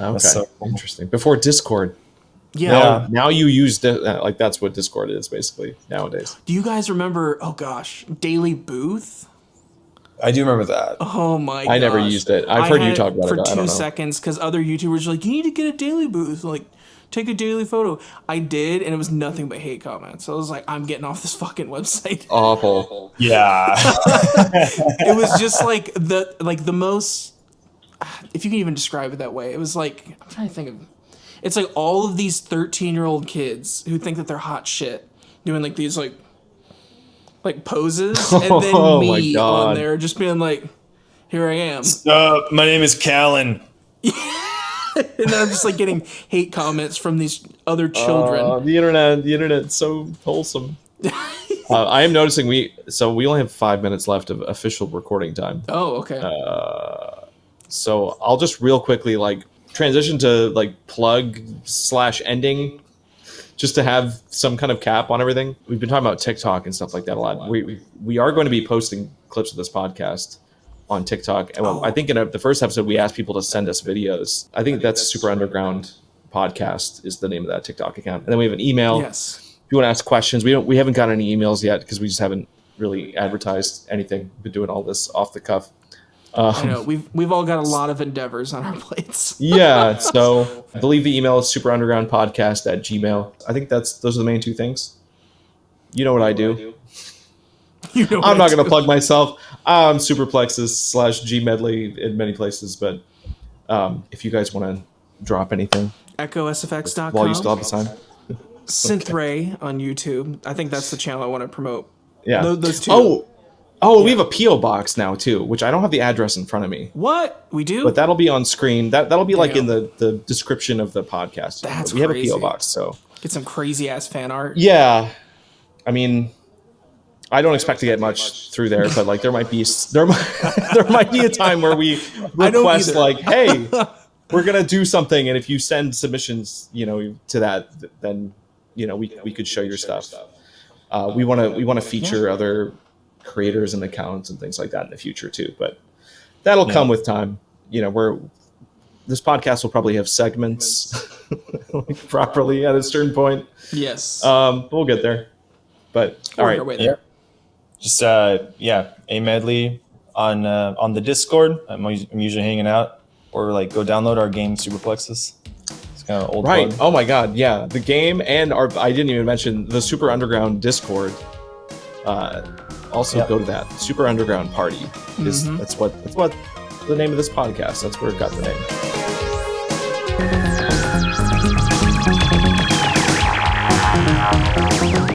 Okay, so interesting. Before Discord. Yeah. Now you use like that's what Discord is basically nowadays. Do you guys remember? Oh gosh, Daily Booth. I do remember that. Oh my gosh. I never used it. I've heard you talk about it for 2 seconds because other YouTubers were like, you need to get a Daily Booth, like take a daily photo. I did, and it was nothing but hate comments. So I was like, I'm getting off this fucking website. Awful. Yeah. It was just like the most, if you can even describe it that way. It was like, I'm trying to think of, it's like all of these 13-year-old kids who think that they're hot shit doing like these like poses, and then me on there just being like, here I am. My name is Callan. And then I'm just like getting hate comments from these other children. The internet's so wholesome. I am noticing we only have 5 minutes left of official recording time. Oh, okay. So I'll just real quickly like transition to like plug/ending, just to have some kind of cap on everything. We've been talking about TikTok and stuff like that a lot. We are going to be posting clips of this podcast on TikTok. And I think in the first episode, we asked people to send us videos. I think that's Super Underground Podcast is the name of that TikTok account. And then we have an email. Yes. If you want to ask questions, we haven't got any emails yet because we just haven't really advertised anything. We've been doing all this off the cuff. I know we've all got a lot of endeavors on our plates. Yeah, so I believe the email is superundergroundpodcast@gmail. I think those are the main 2 things. You know what I do. I'm not going to plug myself. I'm Superplexus/GMedley in many places, but if you guys want to drop anything, EchoSFX.com. while you still have the time. Synthray on YouTube. I think that's the channel I want to promote. Yeah, those 2. We have a P.O. box now too, which I don't have the address in front of me. What? We do? But that'll be on screen. That'll be like in the description of the podcast. That's we have a crazy. P.O. box, so get some crazy ass fan art. Yeah, I mean, I don't expect to get much through there, but like there might be a time where we request like, hey, we're gonna do something, and if you send submissions, to that, then we could show your stuff. We want to feature other creators and accounts and things like that in the future too, but that'll come with time. This podcast will probably have segments properly at a certain point. Yes. We'll get there. But all right. Yeah. Just a medley on the Discord. I'm usually hanging out, or like go download our game Superplexus. It's kind of old. Right. Plug. Oh my God. Yeah. The game and I didn't even mention the Super Underground Discord. Also go to that. Super Underground Party. That's what the name of this podcast. That's where it got the name.